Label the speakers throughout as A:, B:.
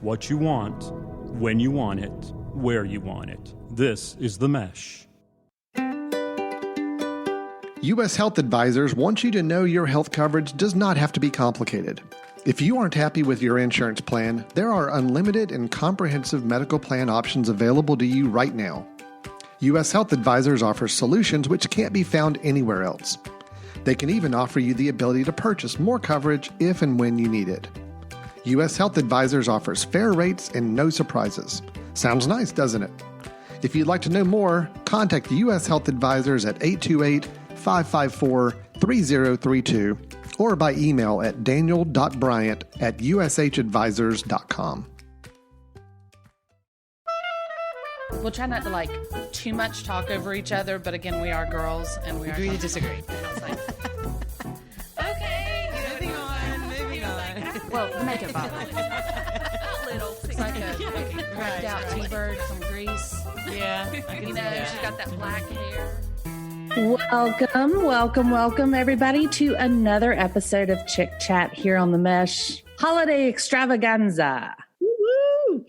A: what you want, when you want it, where you want it. This is The Mesh.
B: U.S. Health Advisors want you to know your health coverage does not have to be complicated. If you aren't happy with your insurance plan, there are unlimited and comprehensive medical plan options available to you right now. U.S. Health Advisors offers solutions which can't be found anywhere else. They can even offer you the ability to purchase more coverage if and when you need it. U.S. Health Advisors offers fair rates and no surprises. Sounds nice, doesn't it? If you'd like to know more, contact U.S. Health Advisors at 828-554-3032 or by email at daniel.bryant@ushadvisors.com.
C: We'll try not to too much talk over each other, but again, we are girls and we
D: agree to disagree.
C: Okay,
D: moving on.
C: Well, the makeup bottle. It's like a cracked out T-bird, some grease.
D: Yeah,
C: she's got that black hair.
E: Welcome, everybody, to another episode of Chick Chat here on the Mesh Holiday Extravaganza. Woo-hoo.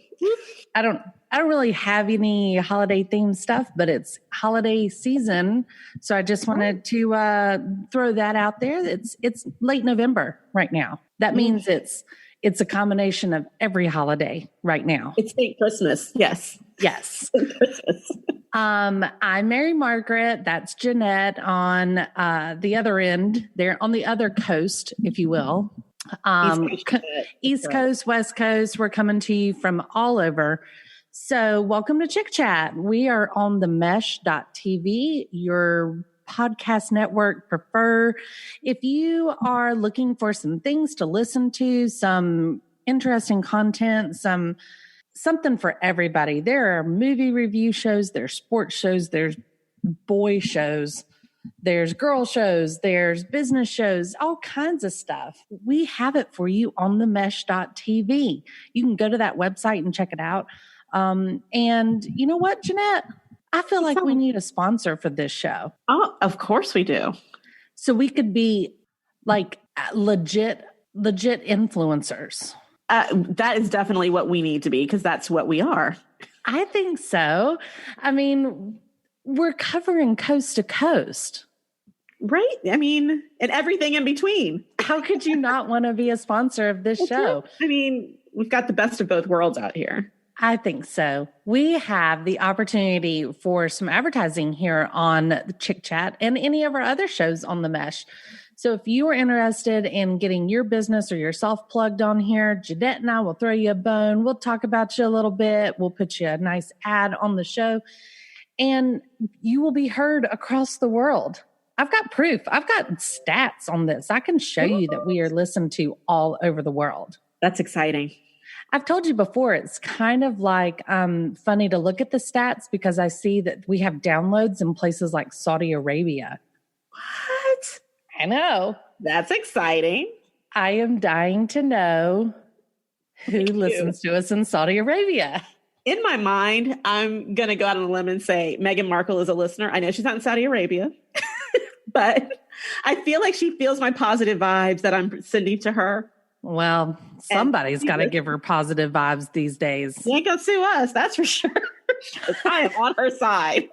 E: I don't really have any holiday themed stuff, but it's holiday season, so I just wanted to throw that out there. It's late November right now. That means it's a combination of every holiday right now.
F: It's late Christmas. Yes. Christmas.
E: I'm Mary Margaret. That's Janette on the other end. They're on the other coast, if you will. East Coast, West Coast. We're coming to you from all over. So welcome to Chick Chat. We are on the mesh.tv, your podcast network prefer. If you are looking for some things to listen to, some interesting content, something for everybody. There are movie review shows, there's sports shows, there's boy shows, there's girl shows, there's business shows, all kinds of stuff. We have it for you on the mesh.tv. You can go to that website and check it out. And you know what, Janette? I feel like we need a sponsor for this show.
F: Oh, of course we do.
E: So we could be like legit influencers.
F: That is definitely what we need to be, because that's what we are.
E: I think so. I mean, we're covering coast to coast.
F: Right? I mean, and everything in between.
E: How could you not want to be a sponsor of this show?
F: I mean, we've got the best of both worlds out here.
E: I think so. We have the opportunity for some advertising here on the Chick Chat and any of our other shows on the Mesh. So if you are interested in getting your business or yourself plugged on here, Janette and I will throw you a bone. We'll talk about you a little bit. We'll put you a nice ad on the show, and you will be heard across the world. I've got proof. I've got stats on this. I can show you that we are listened to all over the world.
F: That's exciting.
E: I've told you before, it's kind of like funny to look at the stats because I see that we have downloads in places like Saudi Arabia.
F: What?
E: I know.
F: That's exciting.
E: I am dying to know who listens to us in Saudi Arabia.
F: In my mind, I'm going to go out on a limb and say Meghan Markle is a listener. I know she's not in Saudi Arabia, but I feel like she feels my positive vibes that I'm sending to her.
E: Well, somebody's got to give her positive vibes these days.
F: You ain't going to sue us, that's for sure. I am on her side.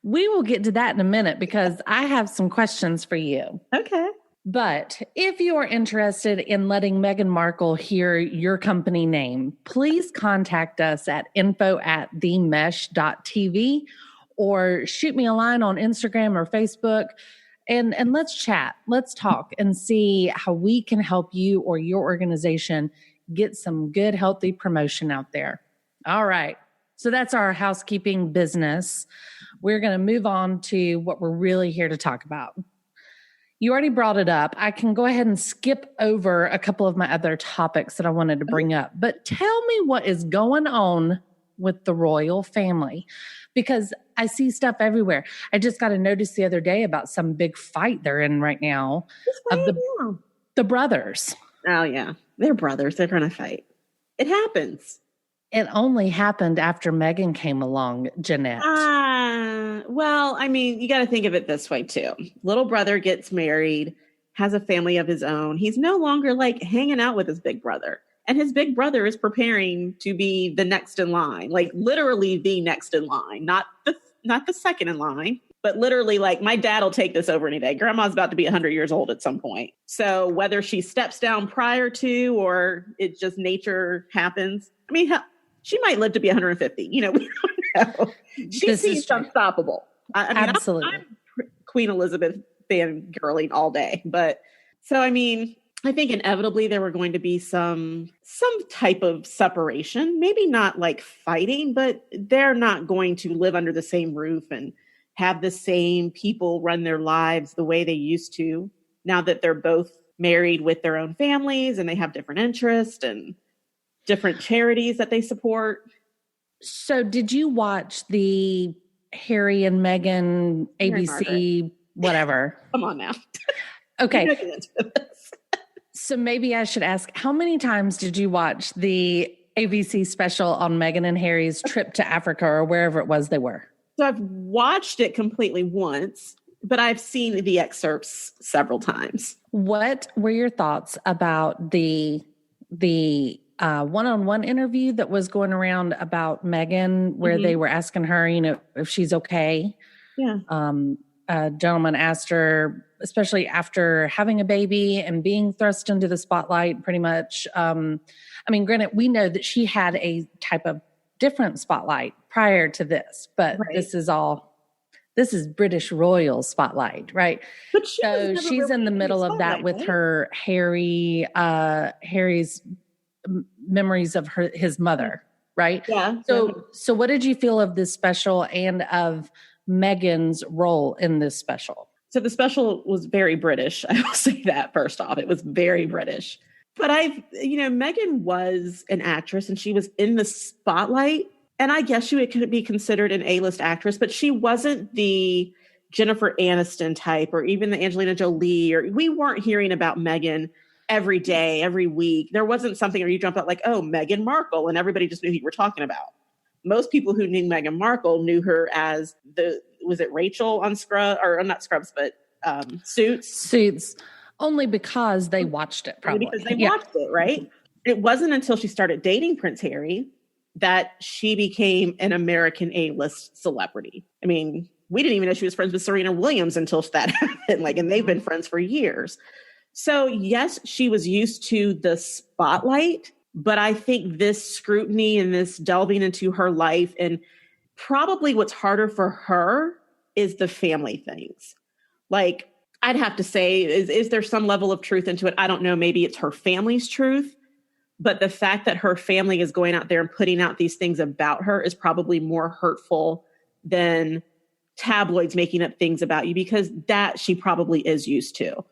E: We will get to that in a minute because I have some questions for you.
F: Okay.
E: But if you are interested in letting Meghan Markle hear your company name, please contact us at info@themesh.tv or shoot me a line on Instagram or Facebook. And let's chat, let's talk and see how we can help you or your organization get some good, healthy promotion out there. All right. So that's our housekeeping business. We're going to move on to what we're really here to talk about. You already brought it up. I can go ahead and skip over a couple of my other topics that I wanted to bring up. But tell me what is going on with the royal family, because I see stuff everywhere. I just got a notice the other day about some big fight they're in right now of the brothers.
F: Oh, yeah. They're brothers. They're going to fight. It happens.
E: It only happened after Meghan came along, Janette.
F: Well, I mean, you got to think of it this way, too. Little brother gets married, has a family of his own. He's no longer like hanging out with his big brother. And his big brother is preparing to be the next in line, like literally the next in line, not the second in line, but literally like my dad will take this over any day. Grandma's about to be 100 years old at some point. So whether she steps down prior to, or it just nature happens. I mean, she might live to be 150. We don't know. She seems unstoppable. I mean,
E: Absolutely.
F: I'm Queen Elizabeth fangirling all day. But so, I mean, I think inevitably there were going to be some type of separation, maybe not like fighting, but they're not going to live under the same roof and have the same people run their lives the way they used to now that they're both married with their own families and they have different interests and different charities that they support.
E: So did you watch the Harry and Meghan ABC, whatever?
F: Come on now.
E: Okay. So maybe I should ask, how many times did you watch the ABC special on Meghan and Harry's trip to Africa or wherever it was they were?
F: So I've watched it completely once, but I've seen the excerpts several times.
E: What were your thoughts about the one-on-one interview that was going around about Meghan, where they were asking her, if she's okay? Yeah. A gentleman asked her, especially after having a baby and being thrust into the spotlight pretty much. Granted, we know that she had a type of different spotlight prior to this, but this is British royal spotlight, right?
F: But
E: she's really in the middle of that with her Harry's memories of his mother, right?
F: Yeah.
E: So what did you feel of this special and of Meghan's role in this special?
F: So the special was very British. I will say that first off. It was very British. But Meghan was an actress and she was in the spotlight. And I guess she could be considered an A-list actress, but she wasn't the Jennifer Aniston type or even the Angelina Jolie, or we weren't hearing about Meghan every day, every week. There wasn't something where you jump out like, oh, Meghan Markle, and everybody just knew who you were talking about. Most people who knew Meghan Markle knew her as was it Rachel on Scrubs, or not Scrubs, but Suits?
E: Suits, only because they watched it, probably.
F: Because they watched it, right? It wasn't until she started dating Prince Harry that she became an American A-list celebrity. I mean, we didn't even know she was friends with Serena Williams until that happened, and they've been friends for years. So yes, she was used to the spotlight, but I think this scrutiny and this delving into her life, and probably what's harder for her is the family things. Like, I'd have to say, is there some level of truth into it? I don't know. Maybe it's her family's truth, but the fact that her family is going out there and putting out these things about her is probably more hurtful than tabloids making up things about you, because that she probably is used to.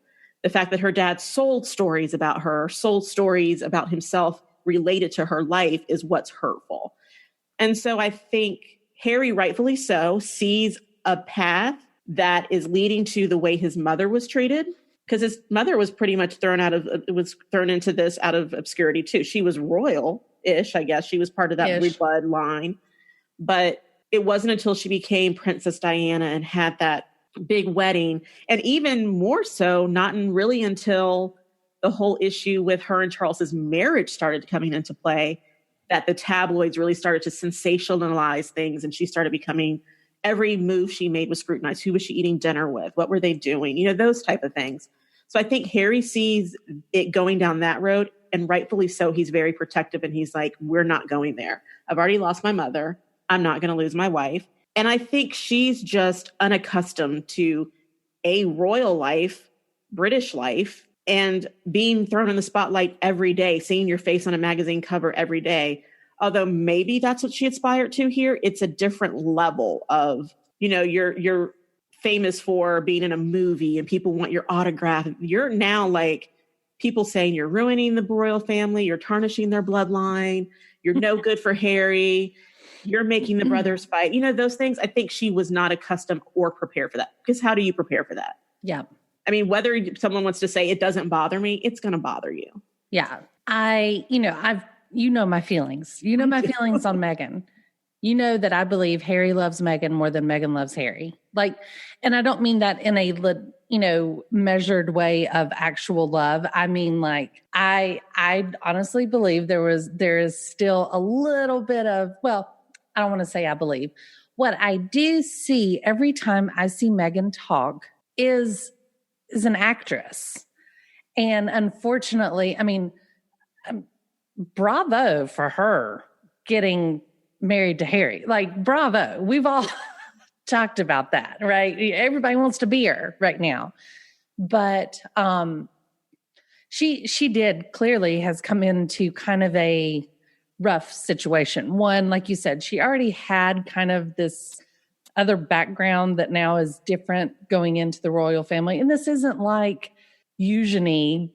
F: The fact that her dad sold stories about her, sold stories about himself related to her life is what's hurtful. And so I think Harry, rightfully so, sees a path that is leading to the way his mother was treated, because his mother was pretty much thrown into this out of obscurity too. She was royal-ish, I guess. She was part of that bloodline, but it wasn't until she became Princess Diana and had that big wedding, and even more so, not really until the whole issue with her and Charles's marriage started coming into play, that the tabloids really started to sensationalize things, and she started becoming, every move she made was scrutinized. Who was she eating dinner with? What were they doing? Those type of things. So I think Harry sees it going down that road, and rightfully so. He's very protective, and he's like, we're not going there. I've already lost my mother. I'm not going to lose my wife. And I think she's just unaccustomed to a royal life, British life, and being thrown in the spotlight every day, seeing your face on a magazine cover every day. Although maybe that's what she aspired to here. It's a different level of, you're famous for being in a movie and people want your autograph. You're now like people saying you're ruining the royal family. You're tarnishing their bloodline. You're no good for Harry. You're making the brothers fight. Those things. I think she was not accustomed or prepared for that. Because how do you prepare for that?
E: Yeah.
F: I mean, whether someone wants to say it doesn't bother me, it's going to bother you.
E: Yeah. my feelings. My feelings on Meghan. That I believe Harry loves Meghan more than Meghan loves Harry. Like, and I don't mean that in a, measured way of actual love. I mean, like, I honestly believe there is still a little bit of, well, I don't want to say I believe. What I do see every time I see Meghan talk is an actress. And unfortunately, I mean, bravo for her getting married to Harry. Like, bravo. We've all talked about that, right? Everybody wants to be her right now. But she did clearly has come into kind of a rough situation. One, like you said, she already had kind of this other background that now is different going into the royal family. And this isn't like Eugenie,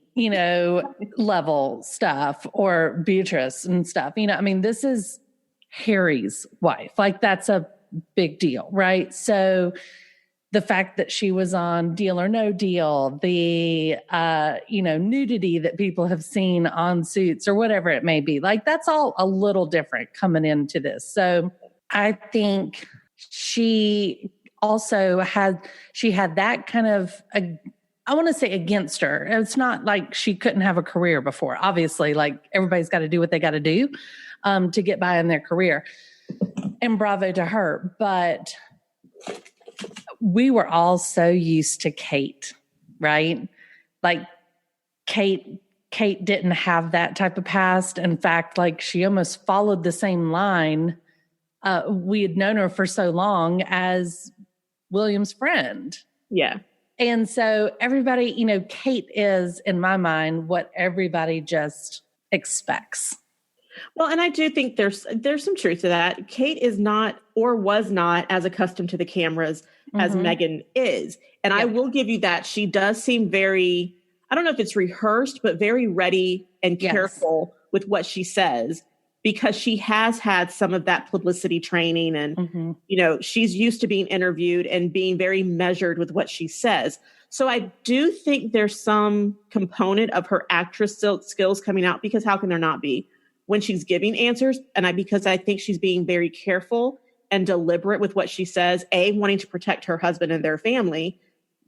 E: level stuff or Beatrice and stuff. I mean, this is Harry's wife. Like, that's a big deal, right? So the fact that she was on Deal or No Deal, the, nudity that people have seen on Suits or whatever it may be, like, that's all a little different coming into this. So I think she also had that kind of, I want to say against her. It's not like she couldn't have a career before. Obviously, like, everybody's got to do what they got to do to get by in their career. And bravo to her. But we were all so used to Kate, right? Like, Kate didn't have that type of past. In fact, like, she almost followed the same line. We had known her for so long as William's friend.
F: Yeah.
E: And so everybody, Kate is, in my mind, what everybody just expects.
F: Well, and I do think there's some truth to that. Kate is not, or was not, as accustomed to the cameras as Meghan is. And I will give you that. She does seem very, I don't know if it's rehearsed, but very ready and careful with what she says, because she has had some of that publicity training and, she's used to being interviewed and being very measured with what she says. So I do think there's some component of her actress skills coming out, because how can there not be when she's giving answers? Because I think she's being very careful and deliberate with what she says, wanting to protect her husband and their family.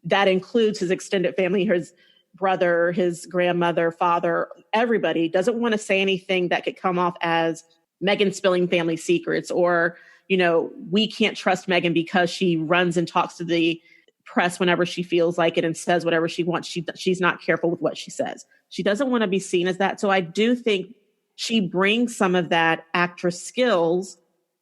F: That includes his extended family, his brother, his grandmother, father, everybody. Doesn't want to say anything that could come off as Meghan spilling family secrets, or, we can't trust Meghan because she runs and talks to the press whenever she feels like it and says whatever she wants. She's not careful with what she says. She doesn't want to be seen as that. So I do think she brings some of that actress skills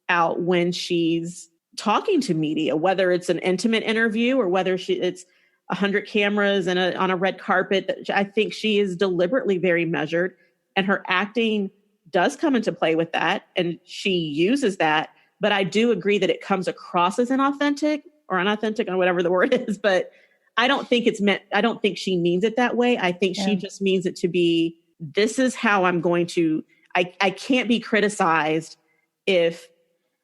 F: out when she's talking to media, whether it's an intimate interview or whether it's 100 cameras and on a red carpet. I think she is deliberately very measured, and her acting does come into play with that, and she uses that. But I do agree that it comes across as inauthentic or unauthentic, or whatever the word is. But I don't think I don't think she means it that way. I think she just means it to be, this is how I'm going to, I can't be criticized if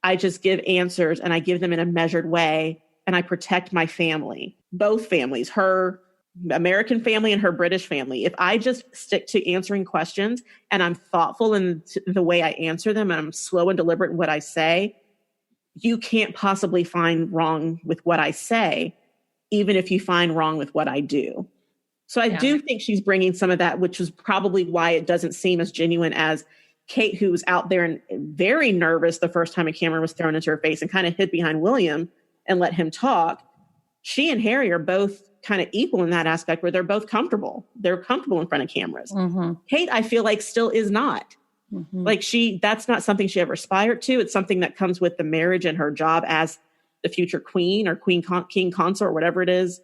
F: I just give answers and I give them in a measured way and I protect my family, both families, her American family and her British family. If I just stick to answering questions and I'm thoughtful in the way I answer them and I'm slow and deliberate in what I say, you can't possibly find wrong with what I say, even if you find wrong with what I do. So I do think she's bringing some of that, which is probably why it doesn't seem as genuine as Kate, who was out there and very nervous the first time a camera was thrown into her face and kind of hid behind William and let him talk. She and Harry are both kind of equal in that aspect, where they're both comfortable. They're comfortable in front of cameras. Kate, I feel like, still is not. Like, that's not something she ever aspired to. It's something that comes with the marriage and her job as the future queen or king consort, whatever it is.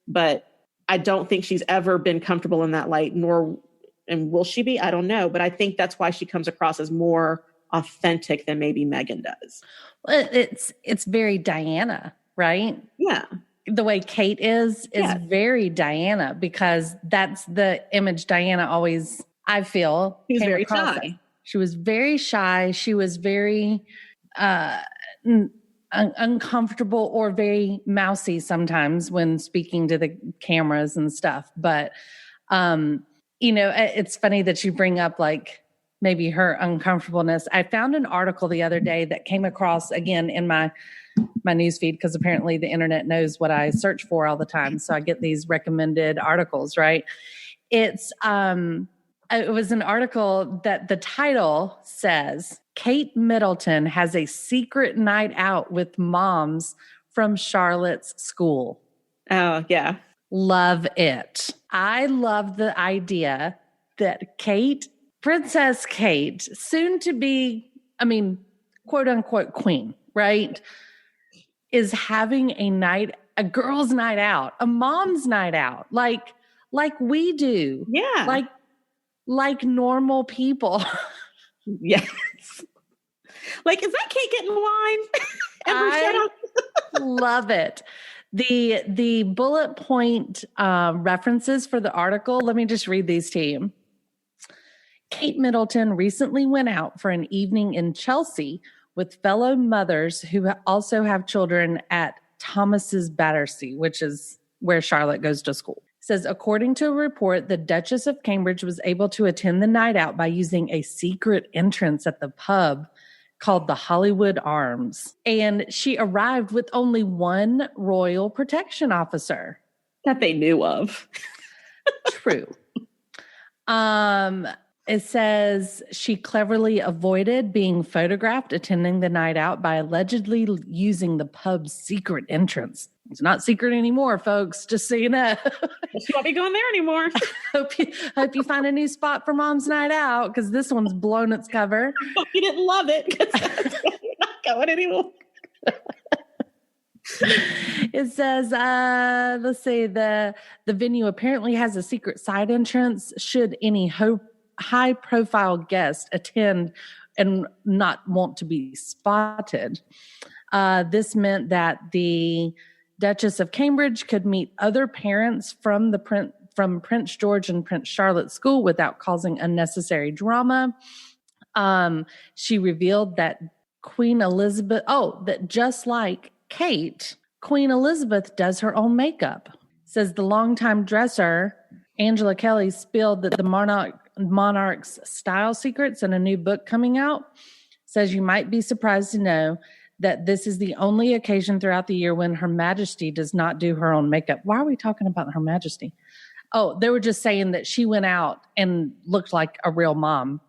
F: But I don't think she's ever been comfortable in that light, and will she be? I don't know. But I think that's why she comes across as more authentic than maybe Meghan does.
E: Well, it's very Diana, right?
F: Yeah.
E: The way Kate is very Diana, because that's the image Diana always, I feel,
F: she's
E: came
F: very
E: across
F: shy.
E: as. She was very shy. She was very uncomfortable or very mousy sometimes when speaking to the cameras and stuff. But, it's funny that you bring up, like, maybe her uncomfortableness. I found an article the other day that came across again in my newsfeed, because apparently the internet knows what I search for all the time. So I get these recommended articles, right? It was an article that the title says, Kate Middleton has a secret night out with moms from Charlotte's school.
F: Oh, yeah.
E: Love it. I love the idea that Princess Kate, soon to be, quote unquote queen, right, is having a girls' night out, a mom's night out, like we do.
F: Yeah.
E: Like normal people.
F: Yes. Like, is that Kate getting wine?
E: I love it. The bullet point references for the article, let me just read these to you. Kate Middleton recently went out for an evening in Chelsea with fellow mothers who also have children at Thomas's Battersea, which is where Charlotte goes to school. It says, according to a report, the Duchess of Cambridge was able to attend the night out by using a secret entrance at the pub called the Hollywood Arms. And she arrived with only one royal protection officer.
F: That they knew of.
E: True. It says she cleverly avoided being photographed attending the night out by allegedly using the pub's secret entrance. It's not secret anymore, folks, just so you know.
F: She won't be going there anymore.
E: Hope you find a new spot for Mom's Night Out, because this one's blown its cover.
F: Hope you didn't love it, because you're not going anymore.
E: It says, let's see, the venue apparently has a secret side entrance should any high-profile guest attend and not want to be spotted. This meant that the Duchess of Cambridge could meet other parents from Prince George and Prince Charlotte's school without causing unnecessary drama. She revealed that that just like Kate, Queen Elizabeth does her own makeup. Says the longtime dresser, Angela Kelly, spilled that the monarch's style secrets in a new book coming out. Says you might be surprised to know that this is the only occasion throughout the year when Her Majesty does not do her own makeup. Why are we talking about Her Majesty? Oh, they were just saying that she went out and looked like a real mom,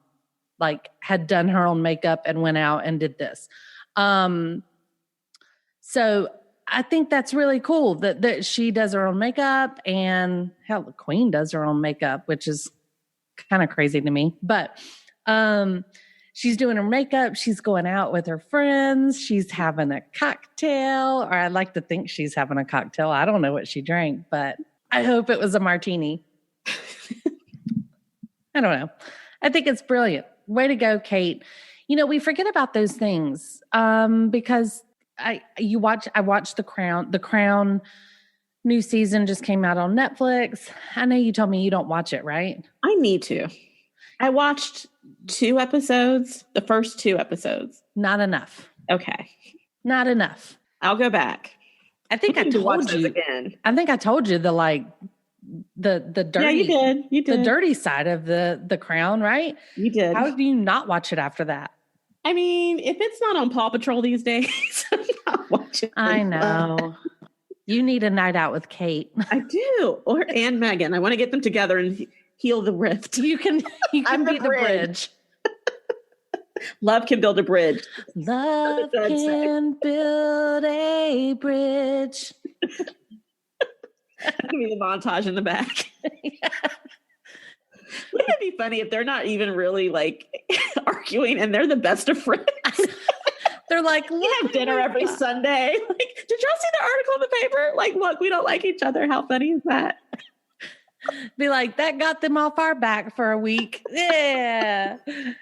E: like had done her own makeup and went out and did this. So I think that's really cool that she does her own makeup, and hell, the Queen does her own makeup, which is kind of crazy to me. But she's doing her makeup. She's going out with her friends. She's having a cocktail, or I'd like to think she's having a cocktail. I don't know what she drank, but I hope it was a martini. I don't know. I think it's brilliant. Way to go, Kate. We forget about those things because I watched The Crown. The Crown new season just came out on Netflix. I know you told me you don't watch it, right?
F: I need to. I watched 2 episodes, the first 2 episodes.
E: Not enough.
F: Okay.
E: Not enough.
F: I'll go back.
E: I think I told you again. I think I told you the dirty.
F: Yeah, you did. You did.
E: The dirty side of the Crown, right?
F: You did.
E: How do you not watch it after that?
F: I mean, if it's not on Paw Patrol these days, I'm not watching it.
E: I know. You need a night out with Kate.
F: I do. And Meghan. I want to get them together and heal the rift.
E: You can be the bridge.
F: Love can build a bridge.
E: Love can build a bridge.
F: That can be the montage in the back. Yeah. Wouldn't it be funny if they're not even really like arguing and they're the best of friends?
E: They're like,
F: we have dinner every Sunday. Like, did y'all see the article in the paper? Like, look, we don't like each other. How funny is that?
E: Be like, that got them off our back for a week. Yeah.
F: Did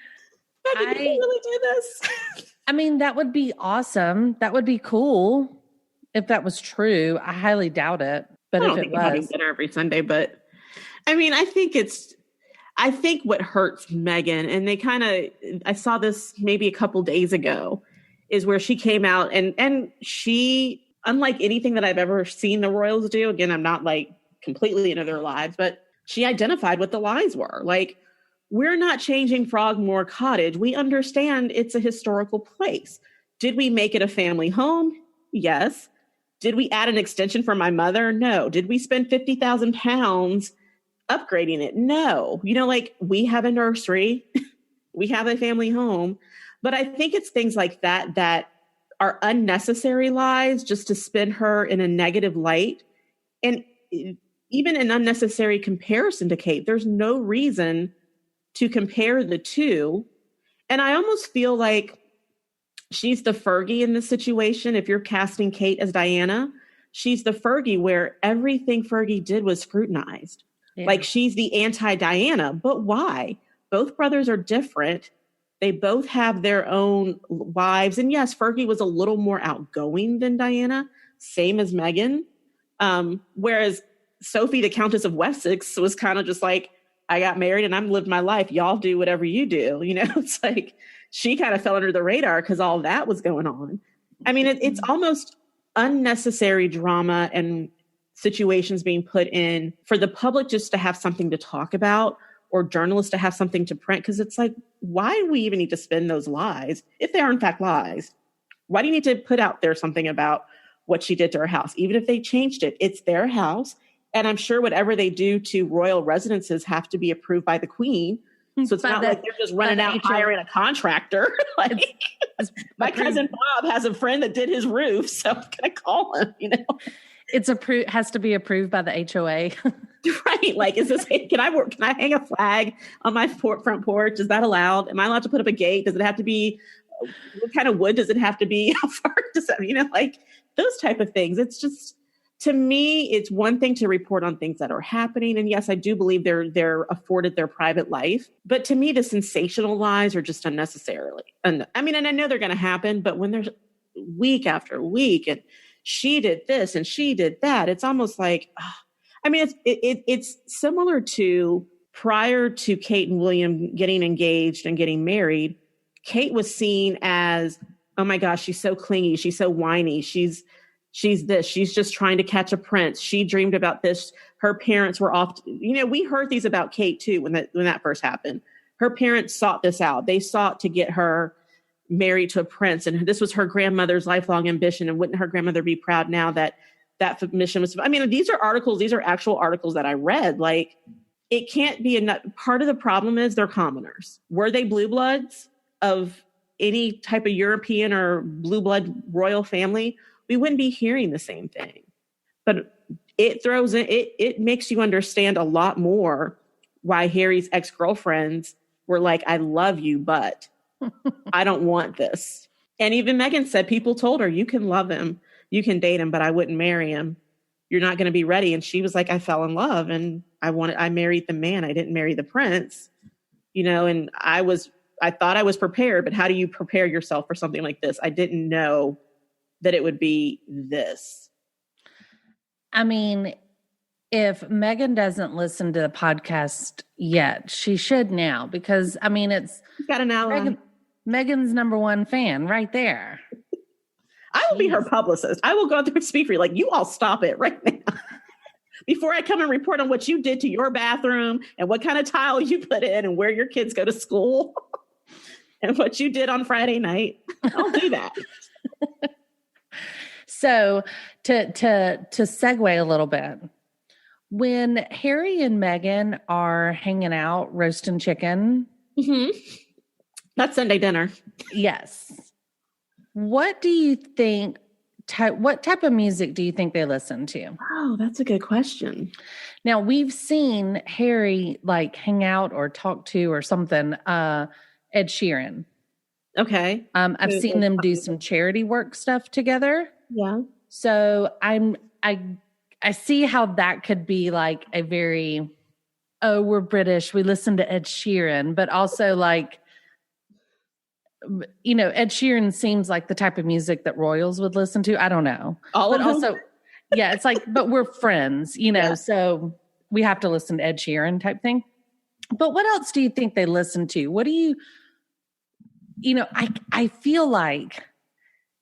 F: we really do this?
E: I mean, that would be awesome. That would be cool if that was true. I highly doubt it. But if it was,
F: having dinner every Sunday. But I mean, I think what hurts Meghan, and I saw this maybe a couple days ago, is where she came out and she, unlike anything that I've ever seen the royals do, again, I'm not like completely into their lives, but she identified what the lies were. Like, we're not changing Frogmore Cottage. We understand it's a historical place. Did we make it a family home? Yes. Did we add an extension for my mother? No. Did we spend 50,000 pounds upgrading it? No. Like, we have a nursery, we have a family home, but I think it's things like that that are unnecessary lies just to spin her in a negative light. And even an unnecessary comparison to Kate. There's no reason to compare the two. And I almost feel like she's the Fergie in this situation. If you're casting Kate as Diana, she's the Fergie where everything Fergie did was scrutinized. Yeah. Like, she's the anti-Diana. But why? Both brothers are different. They both have their own wives. And yes, Fergie was a little more outgoing than Diana, same as Meghan. Whereas Sophie, the Countess of Wessex, was kind of just like, I got married and I'm living my life. Y'all do whatever you do. It's like she kind of fell under the radar because all that was going on. I mean, it's almost unnecessary drama and situations being put in for the public just to have something to talk about or journalists to have something to print. Because it's like, why do we even need to spin those lies if they are in fact lies? Why do you need to put out there something about what she did to her house? Even if they changed it, it's their house. And I'm sure whatever they do to royal residences have to be approved by the Queen. So it's not like they're just running out and hiring a contractor. Like, my cousin Bob has a friend that did his roof, so I'm going to call him,
E: It's has to be approved by the HOA.
F: Right. Like, can I hang a flag on my front porch? Is that allowed? Am I allowed to put up a gate? Does it have to be, what kind of wood does it have to be? How far does that, like those type of things. It's just, to me, it's one thing to report on things that are happening. And yes, I do believe they're afforded their private life. But to me, the sensational lies are just unnecessarily. And I know they're going to happen, but when there's week after week and she did this and she did that, it's almost like, it's similar to prior to Kate and William getting engaged and getting married. Kate was seen as, oh my gosh, she's so clingy. She's so whiny. She's this, she's just trying to catch a prince. She dreamed about this. Her parents were off. We heard these about Kate too, when that first happened. Her parents sought this out. They sought to get her married to a prince. And this was her grandmother's lifelong ambition. And wouldn't her grandmother be proud now that mission was, these are articles, these are actual articles that I read. Like, it can't be enough. Part of the problem is they're commoners. Were they blue bloods of any type of European or blue blood royal family, we wouldn't be hearing the same thing. But it makes you understand a lot more why Harry's ex-girlfriends were like, I love you, but I don't want this. And even Meghan said, people told her, you can love him, you can date him, but I wouldn't marry him. You're not going to be ready. And she was like, I fell in love and I married the man. I didn't marry the prince, and I thought I was prepared, but how do you prepare yourself for something like this? I didn't know that it would be this.
E: If Meghan doesn't listen to the podcast yet, she should now, because it's
F: got an ally.
E: Meghan's number one fan right there.
F: I will be her publicist. I will go out there and speak for you. Like, you all stop it right now. Before I come and report on what you did to your bathroom and what kind of tile you put in and where your kids go to school and what you did on Friday night, I'll do that.
E: So to segue a little bit, when Harry and Meghan are hanging out roasting chicken,
F: that's Sunday dinner.
E: Yes. What do you think? What type of music do you think they listen to?
F: Oh, that's a good question.
E: Now, we've seen Harry like hang out or talk to or something, Ed Sheeran.
F: Okay.
E: I've seen them do some charity work stuff together.
F: Yeah.
E: So I see how that could be like a very, oh, we're British, we listen to Ed Sheeran, but also like, Ed Sheeran seems like the type of music that royals would listen to. I don't know. But also, yeah, it's like, but we're friends, yeah. So we have to listen to Ed Sheeran type thing. But what else do you think they listen to? What do you I feel like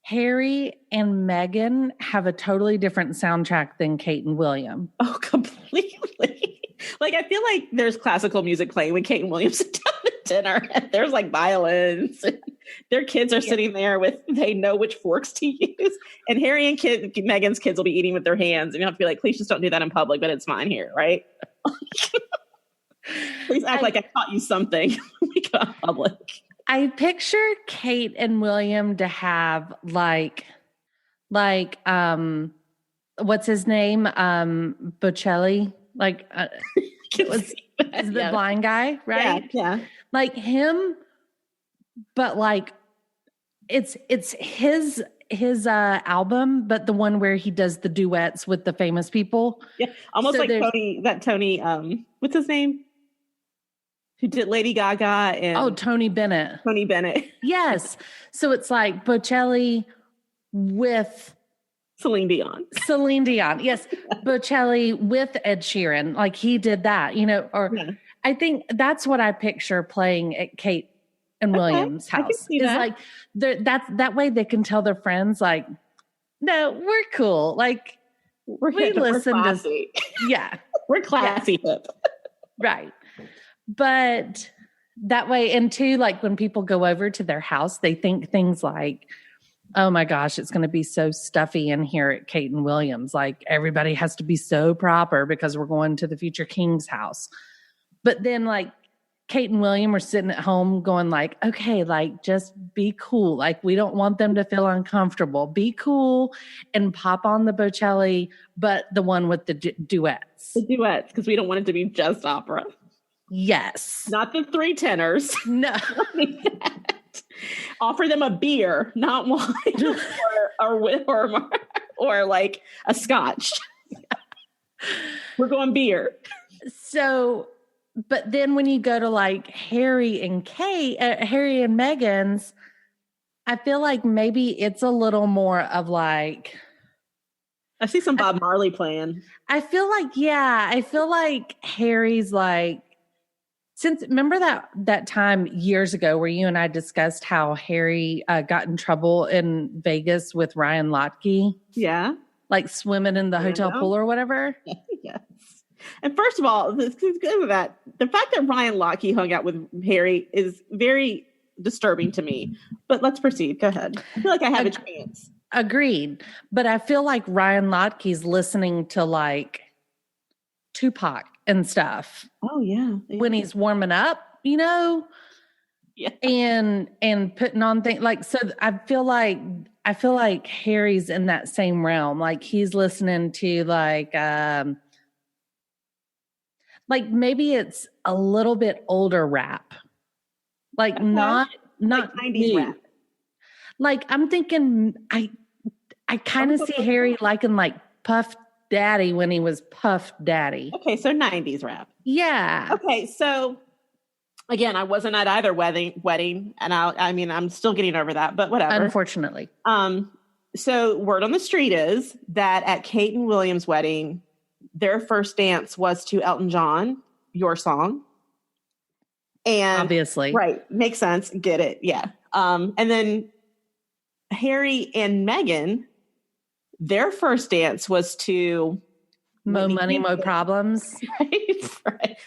E: Harry and Meghan have a totally different soundtrack than Kate and William.
F: Oh, completely. Like, I feel like there's classical music playing when Kate and William sit down at dinner. And there's like violins. And their kids are sitting there they know which forks to use. And Harry and Meghan's kids will be eating with their hands. And you have to be like, please just don't do that in public, but it's fine here, right? Please act like I taught you something when we go out public.
E: I picture Kate and William to have like what's his name? Bocelli. Like it was the blind guy, right?
F: Yeah.
E: Like him, but like it's his album, but the one where he does the duets with the famous people.
F: Yeah. Almost
E: So
F: like Tony, what's his name? Who did Lady Gaga and
E: Tony Bennett.
F: Tony Bennett.
E: Yes. So it's like Bocelli with
F: Celine Dion.
E: Yes. Bocelli with Ed Sheeran. Like he did that, I think that's what I picture playing at Kate and William's house.
F: I can see that.
E: Like that way they can tell their friends like, no, we're cool. Like we listen to, yeah,
F: we're classy hip.
E: Right. But that way, and too, like when people go over to their house, they think things like, oh my gosh, it's going to be so stuffy in here at Kate and Williams. Like everybody has to be so proper because we're going to the future king's house. But then like Kate and William are sitting at home going like, okay, like just be cool. Like we don't want them to feel uncomfortable. Be cool and pop on the Bocelli, but the one with the duets.
F: The duets, because we don't want it to be just opera.
E: Yes.
F: Not the 3 tenors.
E: No.
F: Offer them a beer, not wine or like a scotch. We're going beer.
E: So, but then when you go to like Harry and Meghan's, I feel like maybe it's a little more of like,
F: I see some Bob Marley playing.
E: I feel like Harry's like, remember that time years ago where you and I discussed how Harry got in trouble in Vegas with Ryan Lochte?
F: Yeah.
E: Like swimming in the hotel pool or whatever?
F: Yes. And first of all, let's go with that. The fact that Ryan Lochte hung out with Harry is very disturbing to me. But let's proceed. Go ahead. I feel like I have a chance.
E: Agreed. But I feel like Ryan Lotke's listening to like Tupac and stuff.
F: Oh yeah.
E: When he's warming up, Yeah. And putting on things like, so I feel like Harry's in that same realm. Like he's listening to like maybe it's a little bit older rap. Like not 90s new. Rap. Like I'm thinking I kind of see Harry liking like Puff Daddy when he was Puff Daddy.
F: Okay, so 90s rap.
E: Yeah.
F: Okay, so again, I wasn't at either wedding, and I'm still getting over that, but whatever.
E: Unfortunately.
F: So word on the street is that at Kate and William's wedding, their first dance was to Elton John, Your Song. And
E: obviously. Right.
F: Makes sense. Get it. Yeah. And then Harry and Meghan, their first dance was to
E: Mo Money, Mo Problems.
F: Right.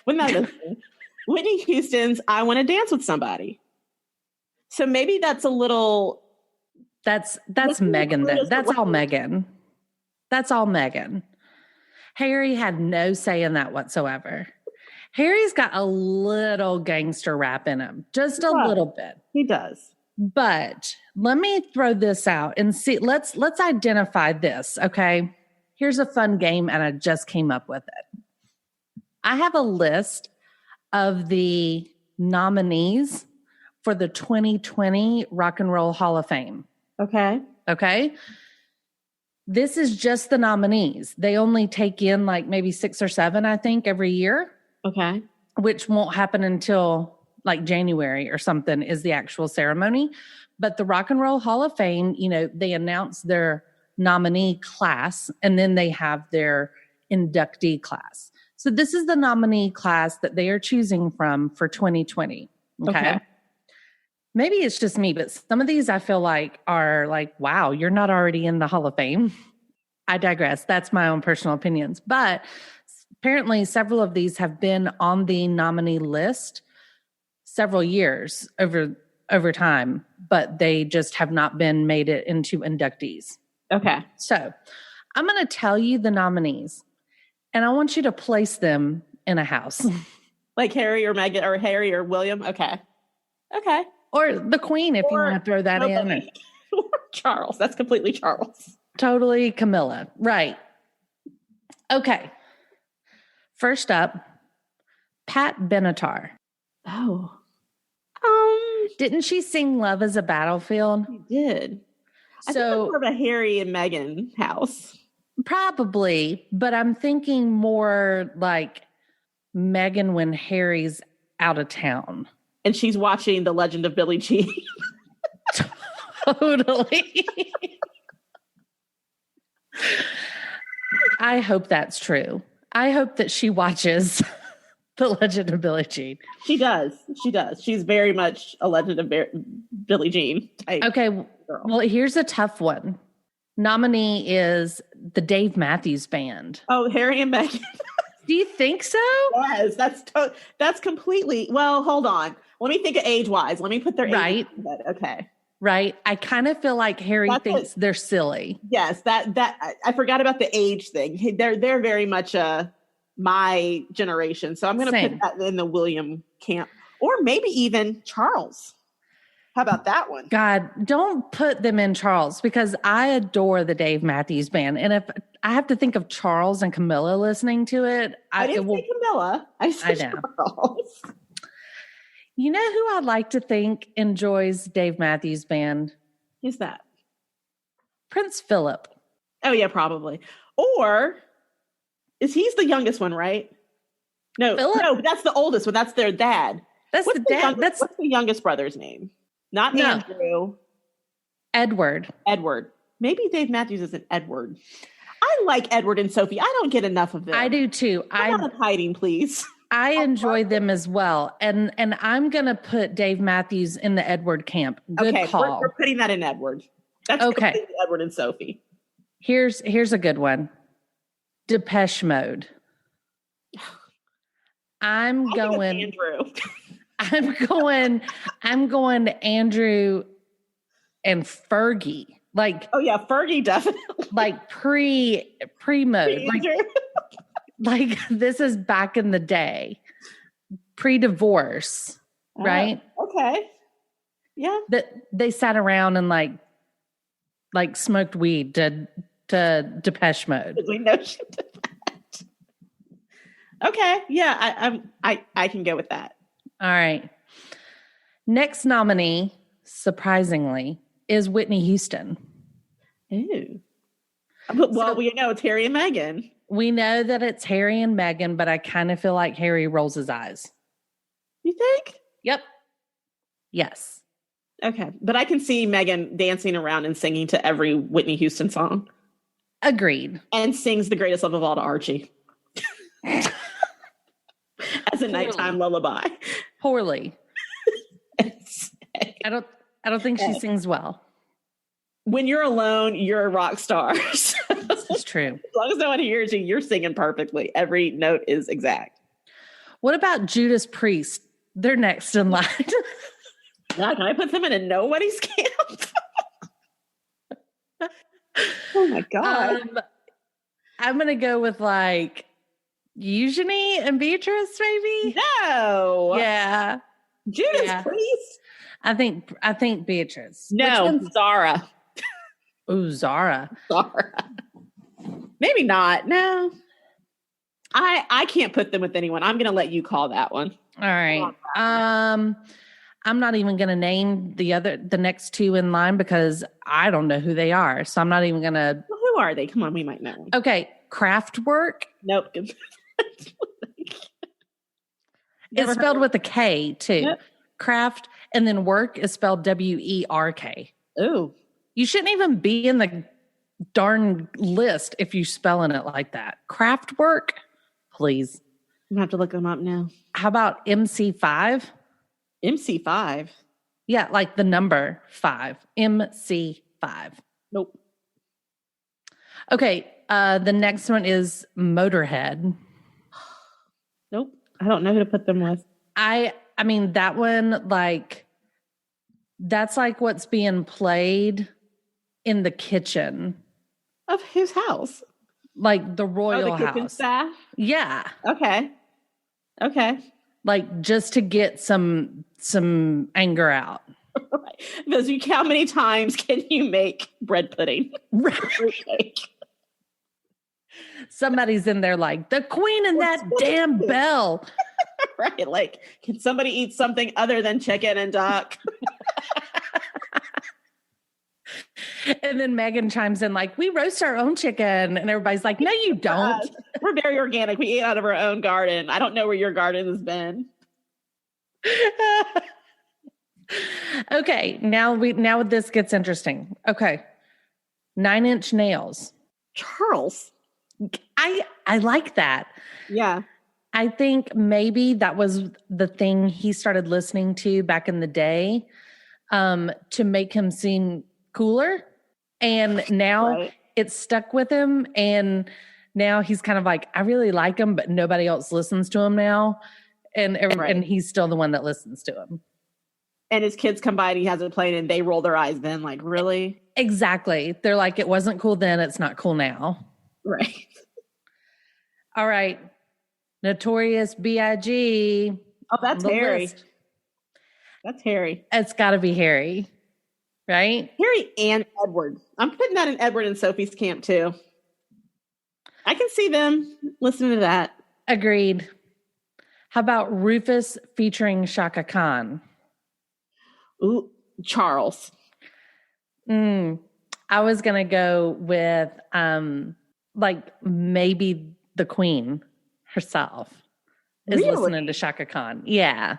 F: Whitney Houston's I Want to Dance with Somebody. So maybe that's a little.
E: That's Meghan. That's all Meghan. That's all Meghan. Harry had no say in that whatsoever. Harry's got a little gangster rap in him, just a little bit.
F: He does.
E: But let me throw this out and see. Let's identify this. Okay. Here's a fun game, and I just came up with it. I have a list of the nominees for the 2020 Rock and Roll Hall of Fame.
F: Okay.
E: Okay. This is just the nominees. They only take in like maybe 6 or 7, I think, every year.
F: Okay.
E: Which won't happen until like January or something is the actual ceremony. But the Rock and Roll Hall of Fame, they announce their nominee class, and then they have their inductee class. So this is the nominee class that they are choosing from for 2020. Okay. Maybe it's just me, but some of these I feel like are like, wow, you're not already in the Hall of Fame. I digress. That's my own personal opinions. But Apparently, several of these have been on the nominee list several years over time, but they just have not been made it into inductees.
F: Okay.
E: So I'm going to tell you the nominees, and I want you to place them in a house.
F: Like Harry or Meghan or Harry or William? Okay. Okay.
E: Or the Queen, if you want to throw that in.
F: Or Charles. That's completely Charles.
E: Totally Camilla. Right. Okay. First up, Pat Benatar.
F: Oh.
E: Didn't she sing Love is a Battlefield?
F: She did. I think
E: So
F: it's more of a Harry and Meghan house.
E: probably, but I'm thinking more like Meghan when Harry's out of town.
F: And she's watching The Legend of Billie Jean.
E: Totally. I hope that's true. I hope that she watches The Legend of Billie Jean.
F: She does. She does. She's very much a Legend of Billie Jean type.
E: Okay.
F: Girl.
E: Well, here's a tough one. Nominee is the Dave Matthews Band.
F: Oh, Harry and Meghan.
E: Do you think so?
F: Yes, that's completely. Well, hold on. Let me think of age-wise. Let me put their age. Right. Okay.
E: Right. I kind of feel like Harry thinks they're silly.
F: Yes, that I forgot about the age thing. They're very much my generation. So I'm going to put that in the William camp, or maybe even Charles. How about that one?
E: God, don't put them in Charles, because I adore the Dave Matthews Band. And if I have to think of Charles and Camilla listening to it,
F: I didn't say Camilla. I said Charles.
E: You know who I'd like to think enjoys Dave Matthews Band?
F: Who's that?
E: Prince Philip.
F: Oh, yeah, probably. Or he's the youngest one, right? No, that's the oldest one. That's their dad.
E: What's the dad.
F: What's the youngest brother's name? Not Andrew.
E: Edward.
F: Maybe Dave Matthews isn't Edward. I like Edward and Sophie. I don't get enough of them.
E: I do too.
F: I'm not hiding, please.
E: I enjoy them as well. And I'm going to put Dave Matthews in the Edward camp. Good call.
F: We're putting that in Edward. That's okay. Edward and Sophie.
E: Here's a good one. Depeche Mode. I'm going
F: Andrew.
E: I'm going Andrew and Fergie. Like,
F: oh yeah, Fergie definitely.
E: Like pre-mode. Like this is back in the day. Pre-divorce, right?
F: Okay. Yeah.
E: That they sat around and like smoked weed to Depeche Mode.
F: We know she did that. Okay. Yeah, I can go with that.
E: All right. Next nominee, surprisingly, is Whitney Houston.
F: Ooh. Well, we know it's Harry and Meghan.
E: We know that it's Harry and Meghan, but I kind of feel like Harry rolls his eyes.
F: You think?
E: Yep. Yes.
F: Okay. But I can see Meghan dancing around and singing to every Whitney Houston song.
E: Agreed.
F: And sings The Greatest Love of All to Archie. As a nighttime lullaby.
E: Poorly. I don't think she sings well.
F: When you're alone, you're a rock star.
E: This is true.
F: As long as no one hears you, you're singing perfectly. Every note is exact.
E: What about Judas Priest? They're next in line.
F: God, can I put them in a nobody's camp? Oh my God.
E: I'm going to go with like Eugenie and Beatrice, maybe?
F: No.
E: Yeah.
F: Judas Priest?
E: I think Beatrice.
F: No, Zara.
E: Ooh, Zara.
F: Maybe not. No. I can't put them with anyone. I'm going to let you call that one.
E: All right. I'm not even going to name the next two in line because I don't know who they are. So I'm not even going to.
F: Well, who are they? Come on, we might know.
E: Okay. Kraftwerk.
F: Nope.
E: It's spelled with a K too.
F: Yep.
E: Kraft, and then work is spelled WERK.
F: Ooh.
E: You shouldn't even be in the darn list if you're spelling it like that. Kraftwerk, please.
F: I'm going to have to look them up now.
E: How about MC5?
F: MC5?
E: Yeah, like the number 5. MC5.
F: Nope.
E: Okay, the next one is Motorhead.
F: Nope. I don't know who to put them with.
E: I mean, that one, like, that's like what's being played in the kitchen.
F: Of whose house?
E: Like the royal
F: the kitchen
E: house.
F: Staff?
E: Yeah.
F: Okay.
E: Like just to get some anger out.
F: Right. Because how many times can you make bread pudding?
E: Right. Somebody's in there like, the queen and that damn bell.
F: Right. Like, can somebody eat something other than chicken and duck?
E: And then Meghan chimes in like, we roast our own chicken. And everybody's like, no, you don't.
F: We're very organic. We eat out of our own garden. I don't know where your garden has been.
E: Okay. Now this gets interesting. Okay. 9 Inch Nails.
F: Charles.
E: I like that.
F: Yeah.
E: I think maybe that was the thing he started listening to back in the day to make him seem cooler. And now it's stuck with him. And now he's kind of like, I really like him, but nobody else listens to him now. And he's still the one that listens to him.
F: And his kids come by and he has it playing and they roll their eyes then like, really?
E: Exactly. They're like, it wasn't cool then. It's not cool now.
F: Right.
E: All right. Notorious B.I.G.
F: Oh, that's Harry. That's Harry.
E: It's got to be Harry, right?
F: Harry and Edward. I'm putting that in Edward and Sophie's camp too. I can see them listening to that.
E: Agreed. How about Rufus featuring Chaka Khan?
F: Ooh, Charles.
E: I was going to go with like maybe the Queen herself is listening to Chaka Khan. Yeah.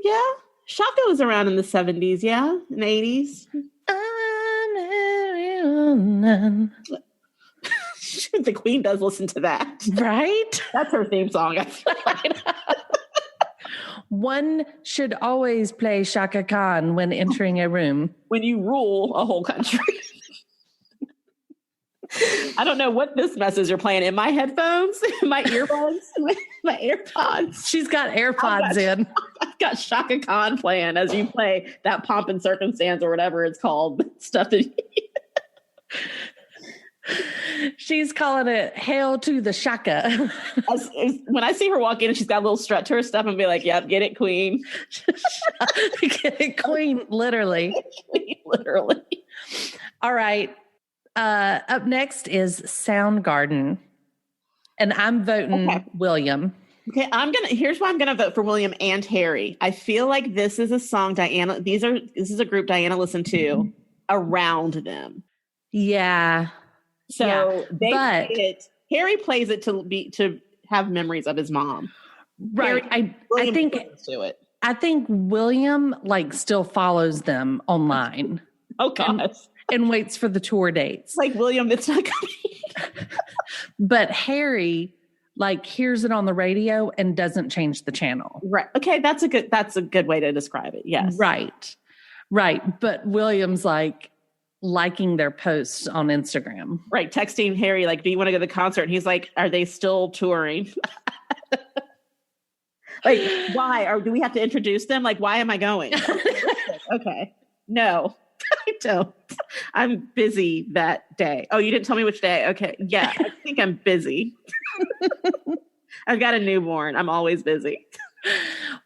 F: Yeah. Chaka was around in the 70s, yeah, and 80s. The Queen does listen to that.
E: Right?
F: That's her theme song. I feel like.
E: One should always play Chaka Khan when entering a room.
F: When you rule a whole country. I don't know what this message you're playing in my headphones, my earbuds, my AirPods.
E: She's got AirPods in.
F: I've got Chaka Khan playing as you play that Pomp and Circumstance or whatever it's called. Stuff that
E: she's calling it Hail to the Chaka.
F: When I see her walk in and she's got a little strut to her stuff, and be like, yep, get it, Queen.
E: Get it, Queen, literally.
F: Literally.
E: All right. Up next is Soundgarden. And I'm voting William.
F: Okay, here's why I'm gonna vote for William and Harry. I feel like this is a song this is a group Diana listened to around them.
E: Yeah.
F: So Harry plays it to have memories of his mom.
E: Right. I think William like still follows them online.
F: Oh gosh.
E: And waits for the tour dates.
F: Like, William, it's not coming.
E: But Harry like hears it on the radio and doesn't change the channel.
F: Right. Okay, that's a good way to describe it. Yes.
E: Right. But William's like liking their posts on Instagram.
F: Right. Texting Harry like, do you want to go to the concert? And he's like, are they still touring? Like, why? Or do we have to introduce them? Like, why am I going? Okay. No. I don't. I'm busy that day. Oh, you didn't tell me which day. Okay. Yeah, I think I'm busy. I've got a newborn. I'm always busy.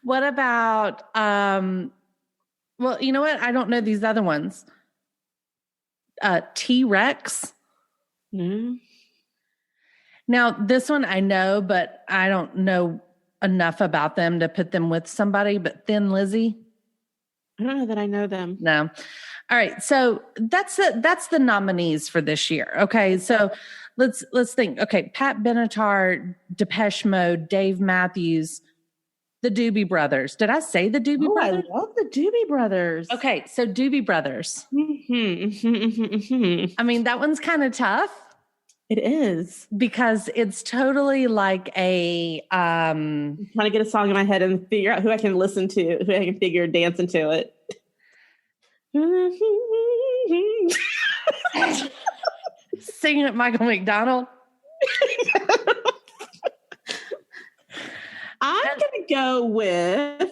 E: What about, well, you know what? I don't know these other ones. T-Rex.
F: Mm-hmm.
E: Now, this one I know, but I don't know enough about them to put them with somebody, but Thin Lizzy.
F: I don't know that I know them.
E: No. All right. So that's the nominees for this year. Okay. So let's think. Okay. Pat Benatar, Depeche Mode, Dave Matthews, the Doobie Brothers. Did I say the Doobie Brothers?
F: I love the Doobie Brothers.
E: Okay. So Doobie Brothers.
F: Mm-hmm.
E: I mean, that one's kind of tough.
F: It is.
E: Because it's totally like a
F: I'm trying to get a song in my head and figure out who I can listen to, who I can figure dancing to it.
E: Singing at Michael McDonald.
F: I'm going to go with,